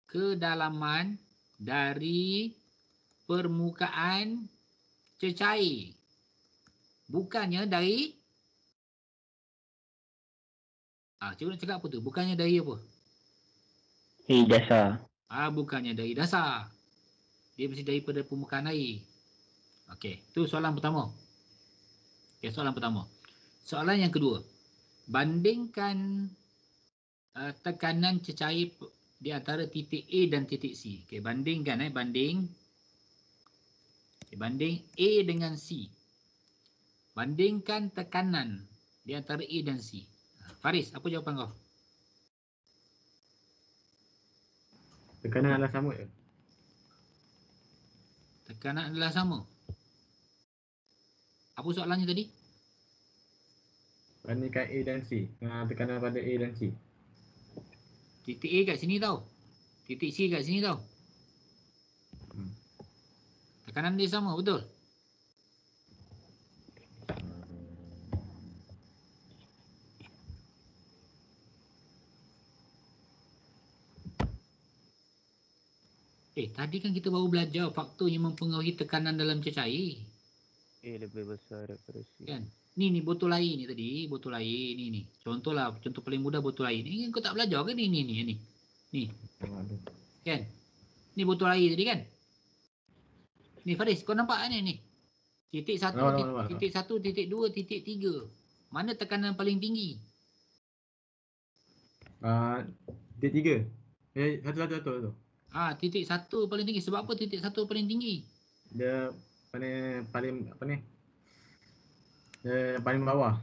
Kedalaman dari permukaan cecair. Bukannya dari cikgu nak cakap apa tu? Bukannya dari apa? Dasar. Bukannya dari dasar. Dia mesti daripada permukaan air. Okey, tu soalan pertama. Okey, soalan pertama. Soalan yang kedua. Bandingkan tekanan cecair di antara titik A dan titik C. Okey, bandingkan banding A dengan C. Bandingkan tekanan di antara A dan C. Faris, apa jawapan kau? Tekanan adalah sama ya? Tekanan adalah sama. Apa soalannya tadi? Bandingkan A dan C. Tekanan pada A dan C. Titik A kat sini tau. Titik C kat sini tau. Tekanan dia sama, betul? Tadi kan kita baru belajar faktor yang mempengaruhi tekanan dalam cecair. A lebih besar daripada C. Kan? Ni botol air ni tadi, botol air ni. Contoh paling mudah botol air ni. Kau tak belajar ke ni? Ni. Kan? Ni botol air tadi kan? Ni Faris, kau nampak ni? Titik 1, titik 1, titik 2, titik 3. Mana tekanan paling tinggi? Titik 3. Satu. Titik 1 paling tinggi. Sebab apa titik 1 paling tinggi? Dia paling apa ni? Paling bawah.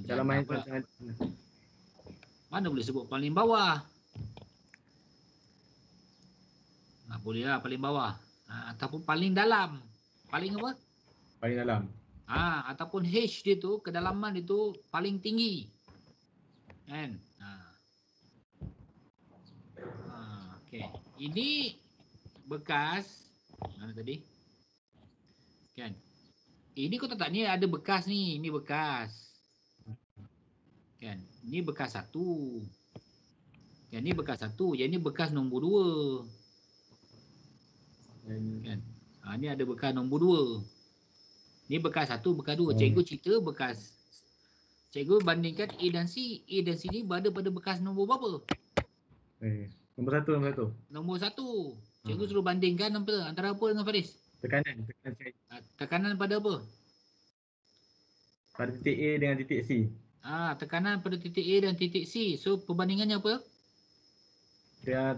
Dalam main mana boleh sebut paling bawah? Boleh lah paling bawah. Ataupun paling dalam. Paling apa? Paling dalam. Ataupun H dia tu, kedalaman dia tu paling tinggi. Kan? Okey. Ini bekas mana tadi? Kan? Ini kau tak ni ada bekas ni. Ini bekas. Kan? Ini bekas 1. Yang ni bekas 1. Yang ni bekas nombor 2. Kan? Ni ada bekas nombor 2. Ni bekas 1, bekas 2. Cikgu cerita bekas. Cikgu bandingkan A dan C. A dan C ni berada pada bekas nombor berapa? Nombor 1. Nombor 1. Cikgu suruh bandingkan antara apa dengan Faris? Tekanan pada apa? Pada titik A dengan titik C. Tekanan pada titik A dan titik C. So perbandingannya apa?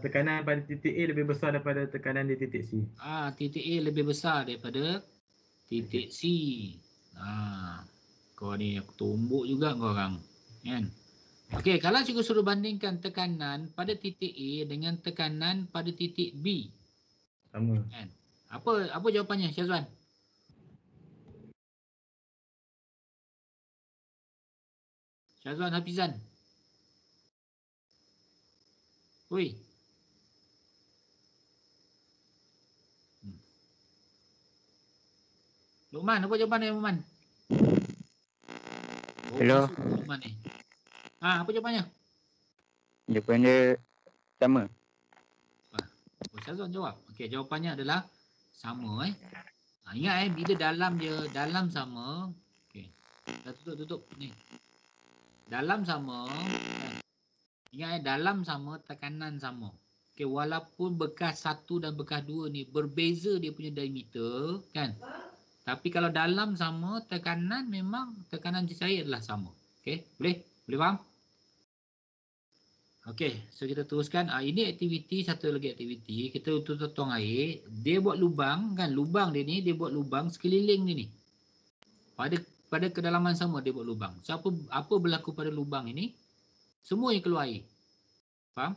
Tekanan pada titik A lebih besar daripada tekanan di titik C. Titik A lebih besar daripada titik C. Kau ni aku tumbuk juga kau orang. Kan? Okey, kalau cikgu suruh bandingkan tekanan pada titik A dengan tekanan pada titik B. Sama. Kan? Apa jawapannya Syazwan? Syazwan Hafizan. Oi. Lukman, apa jawapan dia Lukman? Hello. Lukman ni. Apa jawapannya? Jawapan dia sama. Syazwan jawab. Okey, jawapannya adalah sama ingat bila dalam je, dalam sama. Okey. Dah tutup ni. Dalam sama ingat dalam sama, tekanan sama. Okey, walaupun bekas 1 dan bekas 2 ni berbeza dia punya diameter kan. Tapi kalau dalam sama, tekanan memang tekanan cecair adalah sama. Okey, boleh? Boleh faham? Okey, so kita teruskan. Ini aktiviti, satu lagi aktiviti. Kita tuang air. Dia buat lubang kan. Lubang dia ni, dia buat lubang sekeliling dia ni. Pada kedalaman sama dia buat lubang. So apa berlaku pada lubang ini? Semua yang keluar air. Faham?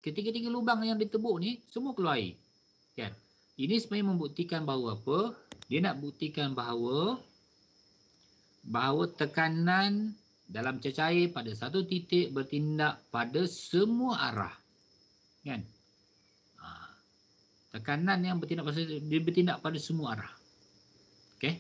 Ketiga-tiga lubang yang ditebuk ni, semua keluar air. Kan? Ini sebenarnya membuktikan bahawa apa? Dia nak buktikan bahawa tekanan dalam cecair pada satu titik bertindak pada semua arah. Kan? Tekanan yang bertindak pada semua arah. Okey?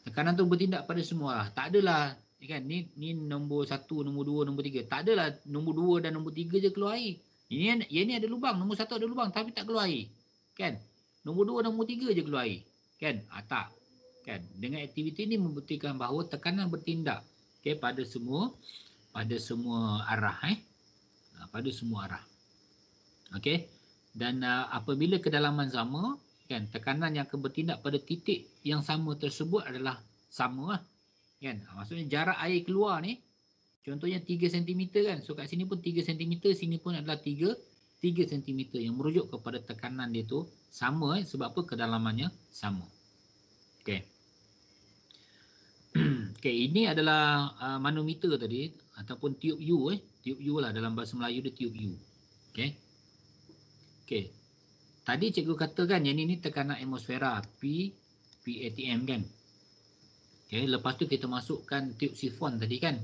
Tekanan tu bertindak pada semua arah. Tak adalah kan ni nombor 1, nombor 2, nombor 3. Tak adalah nombor 2 dan nombor 3 je keluar air. Ini ada lubang, nombor 1 ada lubang tapi tak keluar air. Kan? Nombor 2, nombor 3 je keluar air. Kan? Tak. Kan? Dengan aktiviti ni membuktikan bahawa tekanan bertindak pada semua arah pada semua arah. Okey. Dan apabila kedalaman sama kan, tekanan yang akan bertindak pada titik yang sama tersebut adalah sama kan. Maksudnya jarak air keluar ni contohnya 3 cm kan. So kat sini pun 3 cm, sini pun adalah 3 cm yang merujuk kepada tekanan dia tu sama sebab apa? Kedalamannya sama. Okey. Okey, ini adalah manometer tadi ataupun tiup U tiup U lah, dalam bahasa Melayu dia tiup U. Okey. Okey. Tadi cikgu katakan yang ini tekanan atmosfera PATM kan. Okey, lepas tu kita masukkan tiup sifon tadi kan.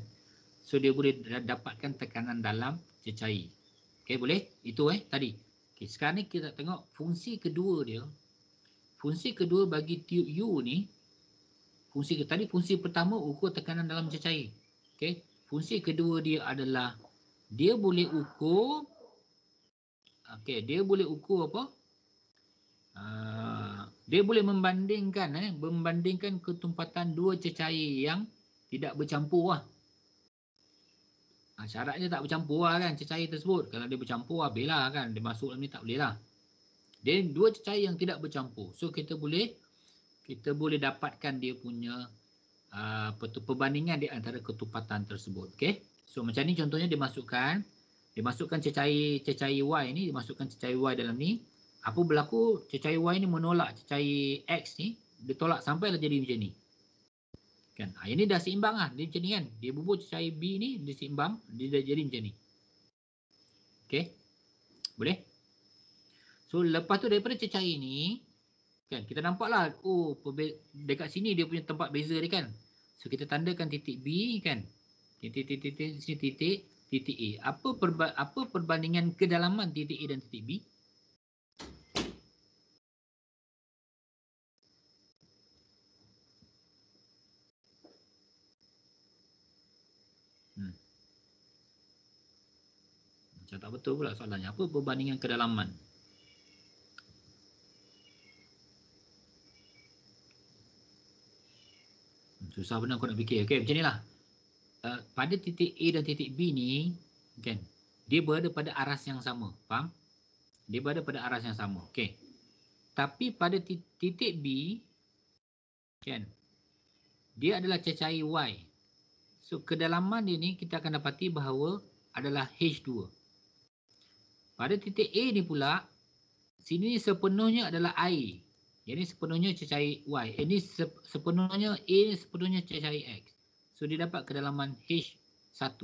So dia boleh dapatkan tekanan dalam cecair. Okey, boleh? Itu tadi. Okey, sekarang ni kita tengok fungsi kedua dia. Fungsi kedua bagi tiup U ni, fungsi pertama ukur tekanan dalam cecair. Okey. Fungsi kedua dia adalah dia boleh ukur apa? Dia boleh membandingkan ketumpatan dua cecair yang tidak bercampur lah. Syaratnya tak bercampur lah kan cecair tersebut. Kalau dia bercampur habislah kan, dia masuk dalam ni tak boleh lah. Dia dua cecair yang tidak bercampur. So kita boleh dapatkan dia punya perbandingan di antara ketumpatan tersebut. Okey. So macam ni contohnya dia masukkan cecair Y ni, dimasukkan cecair Y dalam ni. Apa berlaku? Cecair Y ni menolak cecair X ni, dia tolak sampailah jadi macam ni. Kan? Ini dah seimbang lah, dia macam ni kan. Dia bubuh cecair B ni, dia seimbang, dia dah jadi macam ni. Okey. Boleh? So lepas tu daripada cecair ni kan, kita nampaklah dekat sini dia punya tempat beza dia kan. So kita tandakan titik B kan. Titik sini titik A. Apa perbandingan kedalaman titik A dan titik B? Macam tak betul pula soalannya. Apa perbandingan kedalaman? Susah benar kau nak fikir. Okey, macam inilah. Pada titik A dan titik B ni, kan, dia berada pada aras yang sama. Faham? Dia berada pada aras yang sama. Okey. Tapi pada titik B, kan, dia adalah cecair Y. So, kedalaman dia ni kita akan dapati bahawa adalah H2. Pada titik A ni pula, sini sepenuhnya adalah air. Yang ni sepenuhnya cecair Y. Ini sepenuhnya A ni sepenuhnya cecair X. So dia dapat kedalaman H1.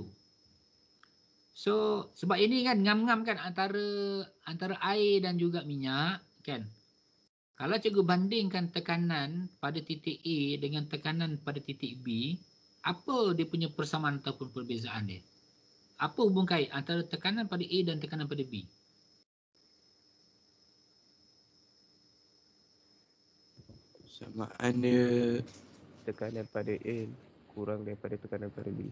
So sebab ini kan ngam-ngam kan antara air dan juga minyak kan. Kalau cikgu bandingkan tekanan pada titik A dengan tekanan pada titik B, apa dia punya persamaan ataupun perbezaan dia? Apa hubung kait antara tekanan pada A dan tekanan pada B? Samaan dia tekanan pada A kurang daripada tekanan pada B.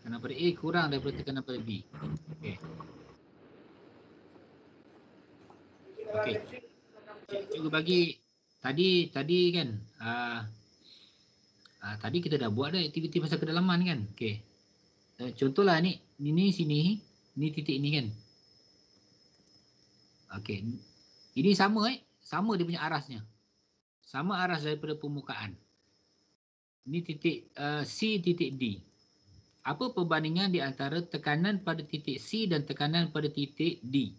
Tekanan pada A kurang daripada tekanan pada B. Okey. Okey. Cikgu bagi tadi kan tadi kita dah buat dah aktiviti pasal kedalaman kan. Okey. Contohlah ni sini, ni titik ni kan. Okey. Ini sama sama dia punya arasnya. Sama aras daripada permukaan. Ini titik C, titik D. Apa perbandingan di antara tekanan pada titik C dan tekanan pada titik D?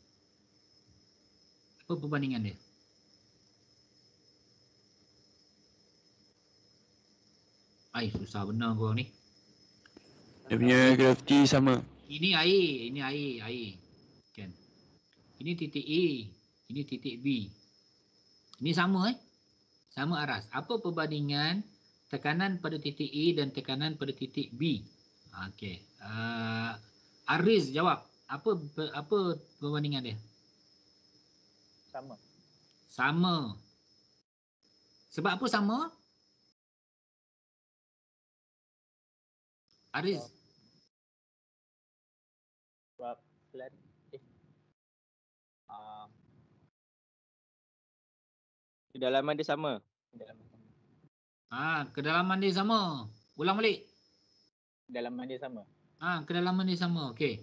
Apa perbandingan dia? Susah benar korang ni. Dia punya graviti sama. Ini air. Kan. Ini titik A, ini titik B. Ini sama sama aras. Apa perbandingan tekanan pada titik A dan tekanan pada titik B? Okey. Aris jawab. Apa perbandingan dia? Sama. Sama. Sebab apa sama? Aris. Sebab kedalaman dia sama. Kedalaman dia sama. Ulang balik. Kedalaman dia sama. Kedalaman dia sama. Okey.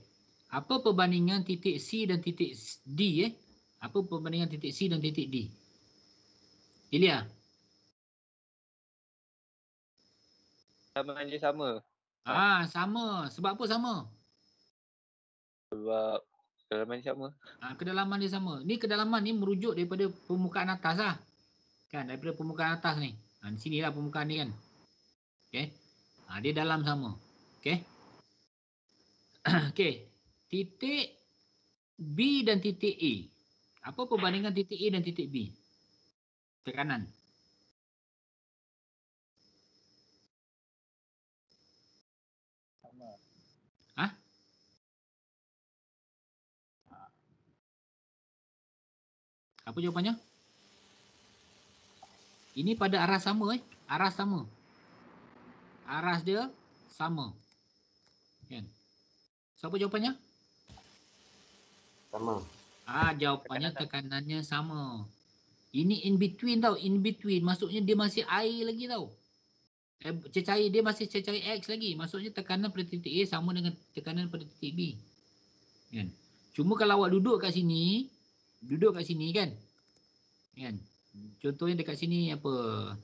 Apa perbandingan titik C dan titik D Apa perbandingan titik C dan titik D? Ilya. Kedalaman dia sama. Sama. Sebab apa sama? Sebab kedalaman dia sama. Kedalaman dia sama. Ni kedalaman ni merujuk daripada permukaan atas lah. Kan, daripada permukaan atas ni. Di sinilah permukaan ni kan. Okey. Dia dalam sama. Okey. Okey. Titik B dan titik A. Apa perbandingan titik A dan titik B? Tekanan. Sama. Apa jawapannya? Ini pada aras sama Aras sama. Aras dia sama. Kan? So apa jawapannya? Sama. Jawapannya tekanannya sama. Ini in between tau. In between. Maksudnya dia masih air lagi tau. Cecair dia masih cecair X lagi. Maksudnya tekanan pada titik A sama dengan tekanan pada titik B. Kan? Cuma kalau awak duduk kat sini kan. Kan? Contohnya dekat sini apa?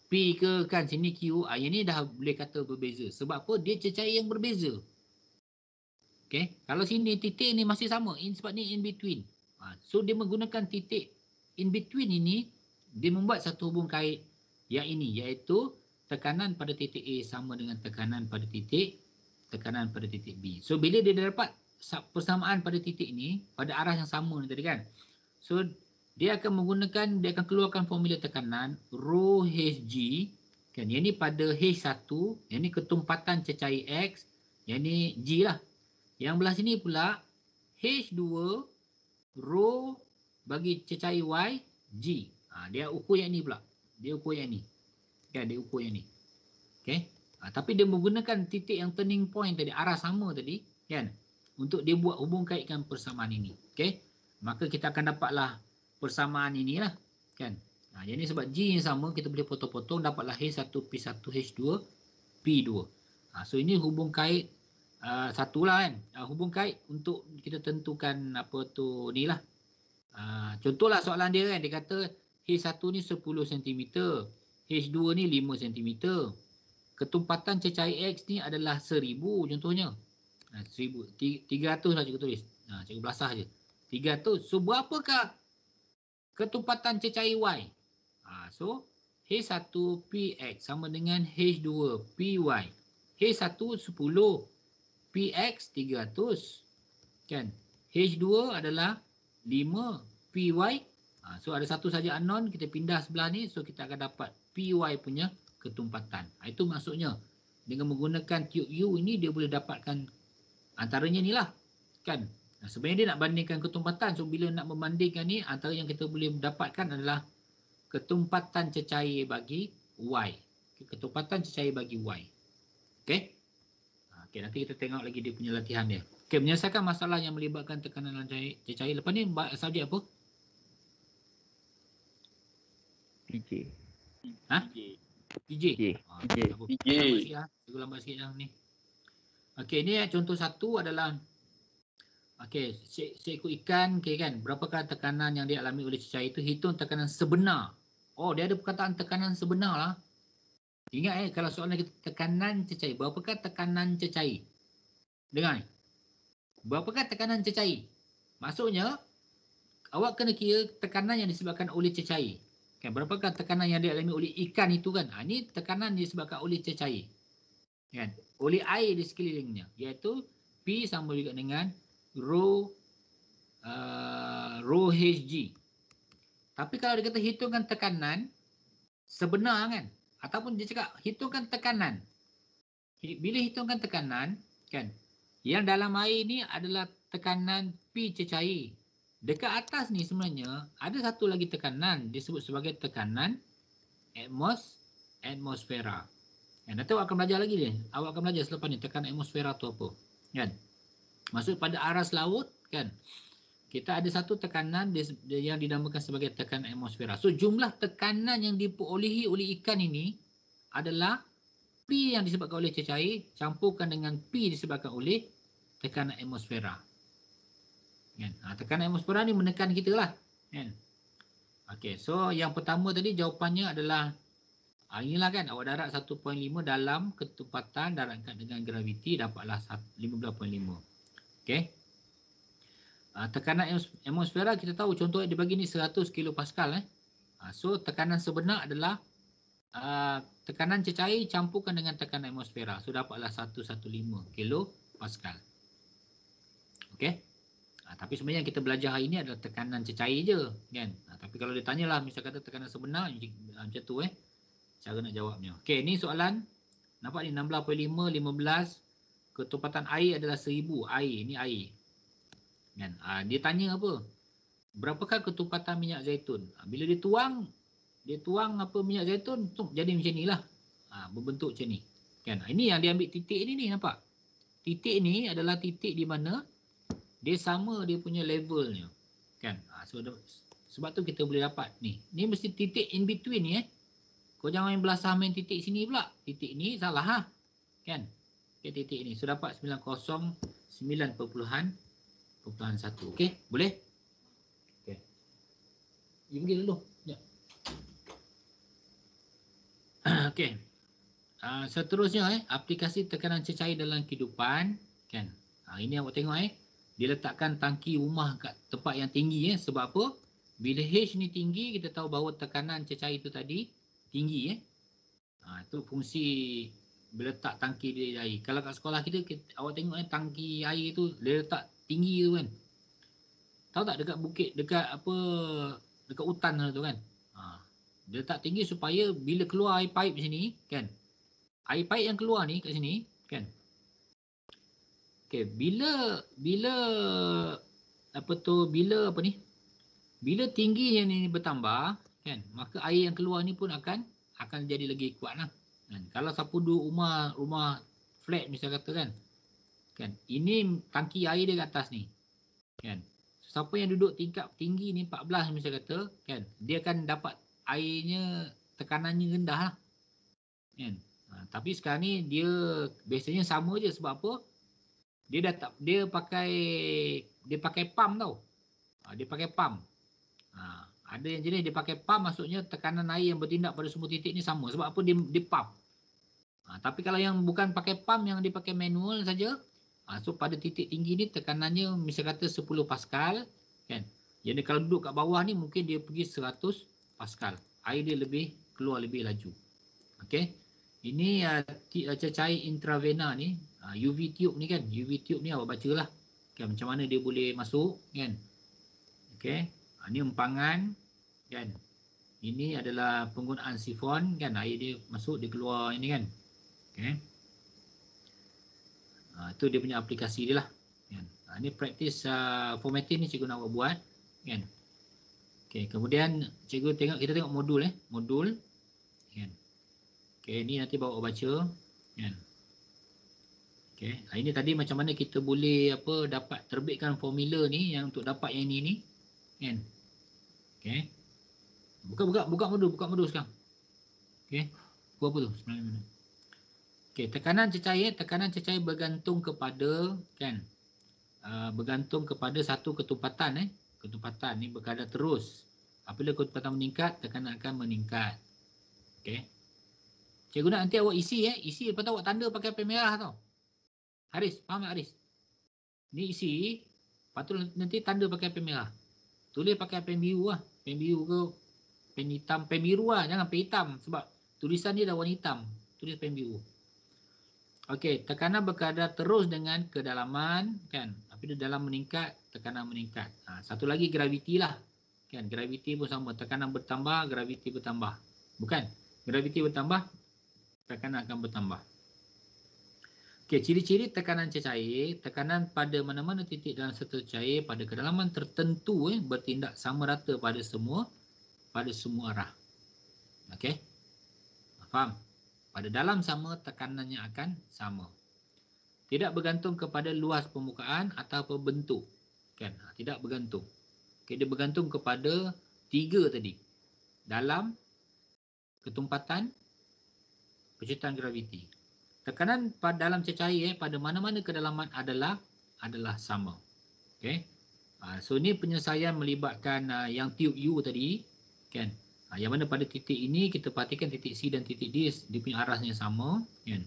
P ke kan sini Q. Yang ni dah boleh kata berbeza. Sebab apa? Dia cecair yang berbeza. Okay. Kalau sini titik ni masih sama. Sebab ni in between. So dia menggunakan titik in between ini. Dia membuat satu hubung kait yang ini. Iaitu tekanan pada titik A sama dengan tekanan pada titik B. So bila dia dapat persamaan pada titik ni. Pada arah yang sama ni tadi kan. So dia akan keluarkan formula tekanan rho Hg kan, yang ni pada H1, yang ni ketumpatan cecair X, yang ni G lah. Yang belah sini pula H2 rho bagi cecair Y G. Dia ukur yang ni pula. Dia ukur yang ni. Kan, dia ukur yang ni. Okey. Tapi dia menggunakan titik yang turning point tadi, arah sama tadi kan, untuk dia buat hubung kaitkan persamaan ini. Okey. Maka kita akan dapatlah persamaan inilah kan. Yang ni sebab G yang sama, kita boleh potong-potong, dapatlah H1 P1 H2 P2. So ini hubung kait satulah kan. Hubung kait untuk kita tentukan apa tu ni lah. Contohlah soalan dia kan, dia kata H1 ni 10 cm, H2 ni 5 cm. Ketumpatan cecair X ni adalah 1000 contohnya. 1000, 300 lah cikgu tulis. Cikgu belasah je. 300. So berapakah ketumpatan cecair Y? So H1 PX sama dengan H2 PY. H1 10, PX 300 kan. H2 adalah 5, PY. So ada satu saja unknown, kita pindah sebelah ni, so kita akan dapat PY punya ketumpatan. Itu maksudnya dengan menggunakan tube U ini dia boleh dapatkan antaranya ni lah kan. Sebenarnya dia nak bandingkan ketumpatan. So bila nak membandingkan ni, antara yang kita boleh dapatkan adalah ketumpatan cecair bagi Y. Ketumpatan cecair bagi Y. Okey. Okey, nanti kita tengok lagi dia punya latihan dia. Okey, menyelesaikan masalah yang melibatkan tekanan dalam cecair. Lepas ni subjek apa? PJ. Ha? PJ. PJ. Lambat sikit dah ni. Okey, ni contoh satu adalah okey, seekor ikan, okey kan, berapakah tekanan yang dialami oleh cecair itu, hitung tekanan sebenar. Oh, dia ada perkataan tekanan sebenar lah. Ingat kalau soalan kita tekanan cecair, berapakah tekanan cecair? Dengar ni. Berapakah tekanan cecair? Maksudnya, awak kena kira tekanan yang disebabkan oleh cecair. Kan, berapakah tekanan yang dialami oleh ikan itu kan? Ini tekanan disebabkan oleh cecair. Kan? Oleh air di sekelilingnya. Iaitu P sama juga dengan rho Hg. Tapi kalau dia kata hitungkan tekanan sebenar kan? Ataupun dia cakap hitungkan tekanan. Bila hitungkan tekanan kan? Yang dalam air ni adalah tekanan P cecair. Dekat atas ni sebenarnya ada satu lagi tekanan disebut sebagai tekanan atmosfera. Nanti awak akan belajar lagi ni. Awak akan belajar selepas ni tekanan atmosfera tu apa. Kan? Maksud pada aras laut kan. Kita ada satu tekanan yang dinamakan sebagai tekanan atmosfera. So jumlah tekanan yang diperolehi oleh ikan ini adalah P yang disebabkan oleh cecair campurkan dengan P disebabkan oleh tekanan atmosfera. Kan? Tekanan atmosfera ni menekan kita lah. Kan? Okey, so yang pertama tadi jawapannya adalah inilah kan, awak darat 1.5 dalam ketumpatan darat angkat dengan graviti dapatlah 15.5. Okey. Tekanan atmosfera kita tahu contoh dia bagi ni 100 kilopascal. So tekanan sebenar adalah tekanan cecair campurkan dengan tekanan atmosfera. So dapatlah 115 kilopascal. Okey. Tapi sebenarnya yang kita belajar hari ni adalah tekanan cecair je kan. Tapi kalau dia tanyalah misal kata tekanan sebenar macam tu cara nak jawabnya. Okey, ni soalan nampak ni 16.5 15 ketumpatan air adalah 1000 air. Ni air. Kan? Dia tanya apa? Berapakah ketumpatan minyak zaitun? Bila dia tuang apa minyak zaitun tu jadi macam nilah. Berbentuk macam ni. Kan? Ini yang dia ambil titik ni nampak. Titik ni adalah titik di mana dia sama dia punya levelnya. Kan? Sebab tu kita boleh dapat ni. Ni mesti titik in between ni Kau jangan main belasah main titik sini pula. Titik ni salah Kan? Okay, titik ni. So dapat 909.1. Okey, boleh? Okey. You pergi dulu. Sekejap. Okey. Seterusnya aplikasi tekanan cecair dalam kehidupan kan. Ini awak tengok dia letakkan tangki rumah kat tempat yang tinggi sebab apa? Bila H ni tinggi kita tahu bahawa tekanan cecair itu tadi tinggi itu fungsi bila letak tangki di air. Kalau kat sekolah kita awak tengok tangki air tu dia letak tinggi tu kan. Tahu tak dekat bukit dekat hutan tu kan. Dia letak tinggi supaya bila keluar air pipe sini kan. Air pipe yang keluar ni kat sini kan. Okey, bila tingginya ni bertambah kan, maka air yang keluar ni pun akan jadi lagi kuatlah. Kan? Kalau siapa duduk rumah flat misal kata kan. Ini tangki air dia kat atas ni. Kan. Siapa yang duduk tingkat tinggi ni 14 misal kata kan, dia akan dapat airnya tekanannya rendah lah. Kan. Tapi sekarang ni dia biasanya sama je sebab apa? Dia pakai pump tau. Dia pakai pump. Ada yang jenis dia pakai pump maksudnya tekanan air yang bertindak pada semua titik ni sama. Sebab apa? Dia pump. Tapi kalau yang bukan pakai pump yang dia pakai manual saja, so pada titik tinggi ni tekanannya misal kata 10 pascal kan. Jadi kalau duduk kat bawah ni mungkin dia pergi 100 pascal. Air dia keluar lebih laju. Okey. Ini cecair intravena ni, UV tube ni kan. UV tube ni awak bacalah kan macam mana dia boleh masuk kan. Okey. Ini empangan kan. Ini adalah penggunaan sifon kan, air dia masuk dia keluar ini kan. Okey. Itu dia punya aplikasi dia lah kan. Ini praktis formatting ni cikgu nak buat kan. Okey, kemudian cikgu kita tengok modul modul kan. Okey, ni nanti bawa baca kan. Okey, ini tadi macam mana kita boleh dapat terbitkan formula ni yang untuk dapat yang ni kan. Okey. Buka modul sekarang. Okey. Apa tu sebenarnya? Okey, tekanan cecair bergantung kepada kan bergantung kepada satu ketumpatan ketumpatan ni berkadar terus. Apabila ketumpatan meningkat, tekanan akan meningkat. Okey. Cikgu nak nanti awak isi isi lepas tu awak tanda pakai pen merah tau. Haris, faham tak Haris? Ni isi, lepas tu nanti tanda pakai pen merah. Tulis pakai pen biru lah. Pen biru ke pen hitam, pen biru lah, jangan pen hitam sebab tulisan dia dah warna hitam. Tulis pen biru. Okey, tekanan berkadar terus dengan kedalaman kan. Apabila dalam meningkat, tekanan meningkat. Satu lagi graviti lah. Kan, graviti pun sama. Tekanan bertambah, graviti bertambah. Bukan, graviti bertambah, tekanan akan bertambah. Okey, ciri-ciri tekanan cecair, tekanan pada mana-mana titik dalam satu cair pada kedalaman tertentu bertindak sama rata pada semua arah. Okey. Faham? Pada dalam sama, tekanannya akan sama. Tidak bergantung kepada luas permukaan atau bentuk. Kan? Tidak bergantung. Okay, dia bergantung kepada 3 tadi. Dalam, ketumpatan, perciutan graviti. Tekanan pada dalam cecair pada mana-mana kedalaman adalah sama. Okay? So ni penyelesaian melibatkan yang tiub U tadi. Kan? Yang mana pada titik ini kita perhatikan titik C dan titik D dia punya arahnya sama kan.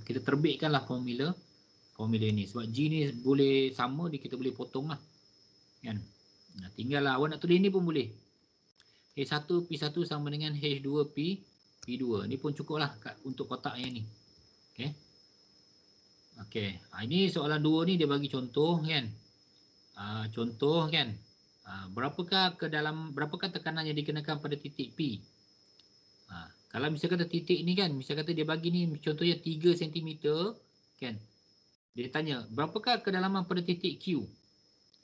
Kita terbitkanlah formula ini sebab G ni boleh sama kita boleh potong lah kan. Tinggallah awak nak tulis ni pun boleh. H1 P1 sama dengan H2 P2. Ni pun cukup lah untuk kotak yang ni. Okey. Okey. Ini soalan 2 ni dia bagi contoh kan. Contoh kan. Berapakah tekanan yang dikenakan pada titik P? Kalau misalkan titik ni kan, misalkan dia bagi ni contohnya 3 cm kan. Dia tanya, berapakah kedalaman pada titik Q?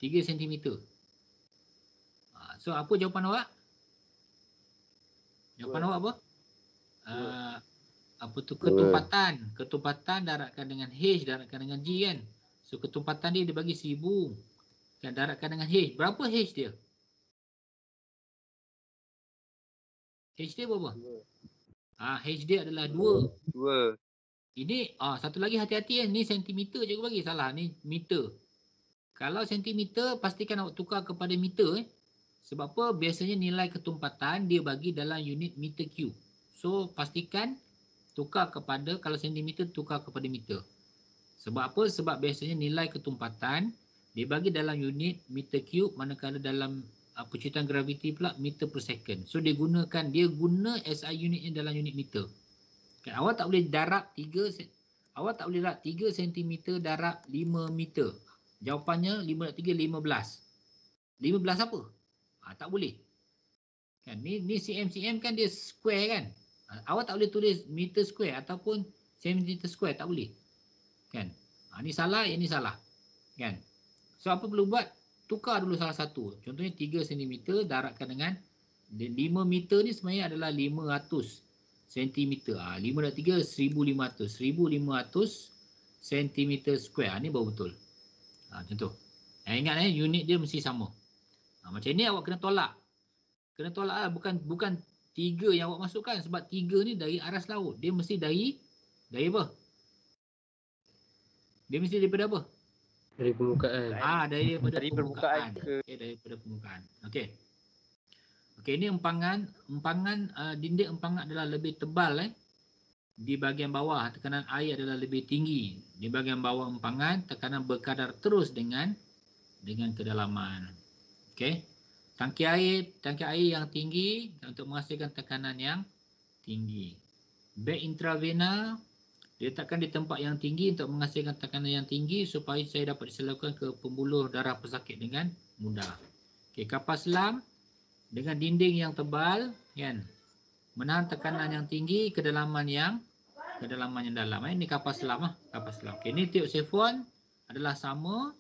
3 cm. So apa jawapan awak? Jawapan awak apa? Apa tu ketumpatan? Ketumpatan darabkan dengan H darabkan dengan G kan. So ketumpatan dia bagi 1000. Kan darabkan dengan H. Berapa H dia? H dia berapa? 2. H dia adalah 2. 2. Ini satu lagi hati-hati ni sentimeter cikgu bagi salah ni meter. Kalau sentimeter pastikan awak tukar kepada meter Sebab apa? Biasanya nilai ketumpatan dia bagi dalam unit meter cube. So pastikan tukar kepada kalau sentimeter tukar kepada meter. Sebab apa? Sebab biasanya nilai ketumpatan dia bagi dalam unit meter cube, manakala dalam perciutan graviti pula meter per second. So dia guna SI unitnya dalam unit meter. Okay, awak tak boleh darab 3 cm darab 5 meter. Jawapannya 5 darab 3 15. 15 apa? Tak boleh. Kan ni cm kan dia square kan. Awak tak boleh tulis meter square ataupun centimeter square, tak boleh. Kan? Ni salah, ini salah. Kan? So apa perlu buat? Tukar dulu salah satu. Contohnya 3 cm darabkan dengan 5 meter ni sebenarnya adalah 500 cm. 5 darab 3 1500. 1500 cm square. Ni baru betul. Contoh. Ingat unit dia mesti sama. Macam ni awak kena tolak. Kena tolak lah. Bukan 3 yang awak masukkan. Sebab 3 ni dari aras laut. Dia mesti dari apa? Dia mesti daripada apa? Dari permukaan. Daripada permukaan. Okay, daripada permukaan. Okey. Okey, ini empangan dinding empangan adalah lebih tebal di bahagian bawah, tekanan air adalah lebih tinggi. Di bahagian bawah empangan, tekanan berkadar terus dengan kedalaman. Okey. Tangki air yang tinggi untuk menghasilkan tekanan yang tinggi. Beg intravena diletakkan di tempat yang tinggi untuk menghasilkan tekanan yang tinggi supaya saya dapat disalurkan ke pembuluh darah pesakit dengan mudah. Okey, kapal selam dengan dinding yang tebal kan, menahan tekanan yang tinggi, kedalaman yang dalam. Ini kapal selam kapal selam. Okey, ini tiup sifon adalah sama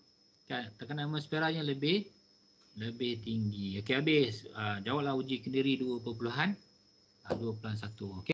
kan, tekanan atmosferanya lebih Lebih tinggi. Okey, habis. Jawablah uji kendiri 2.1. Okey.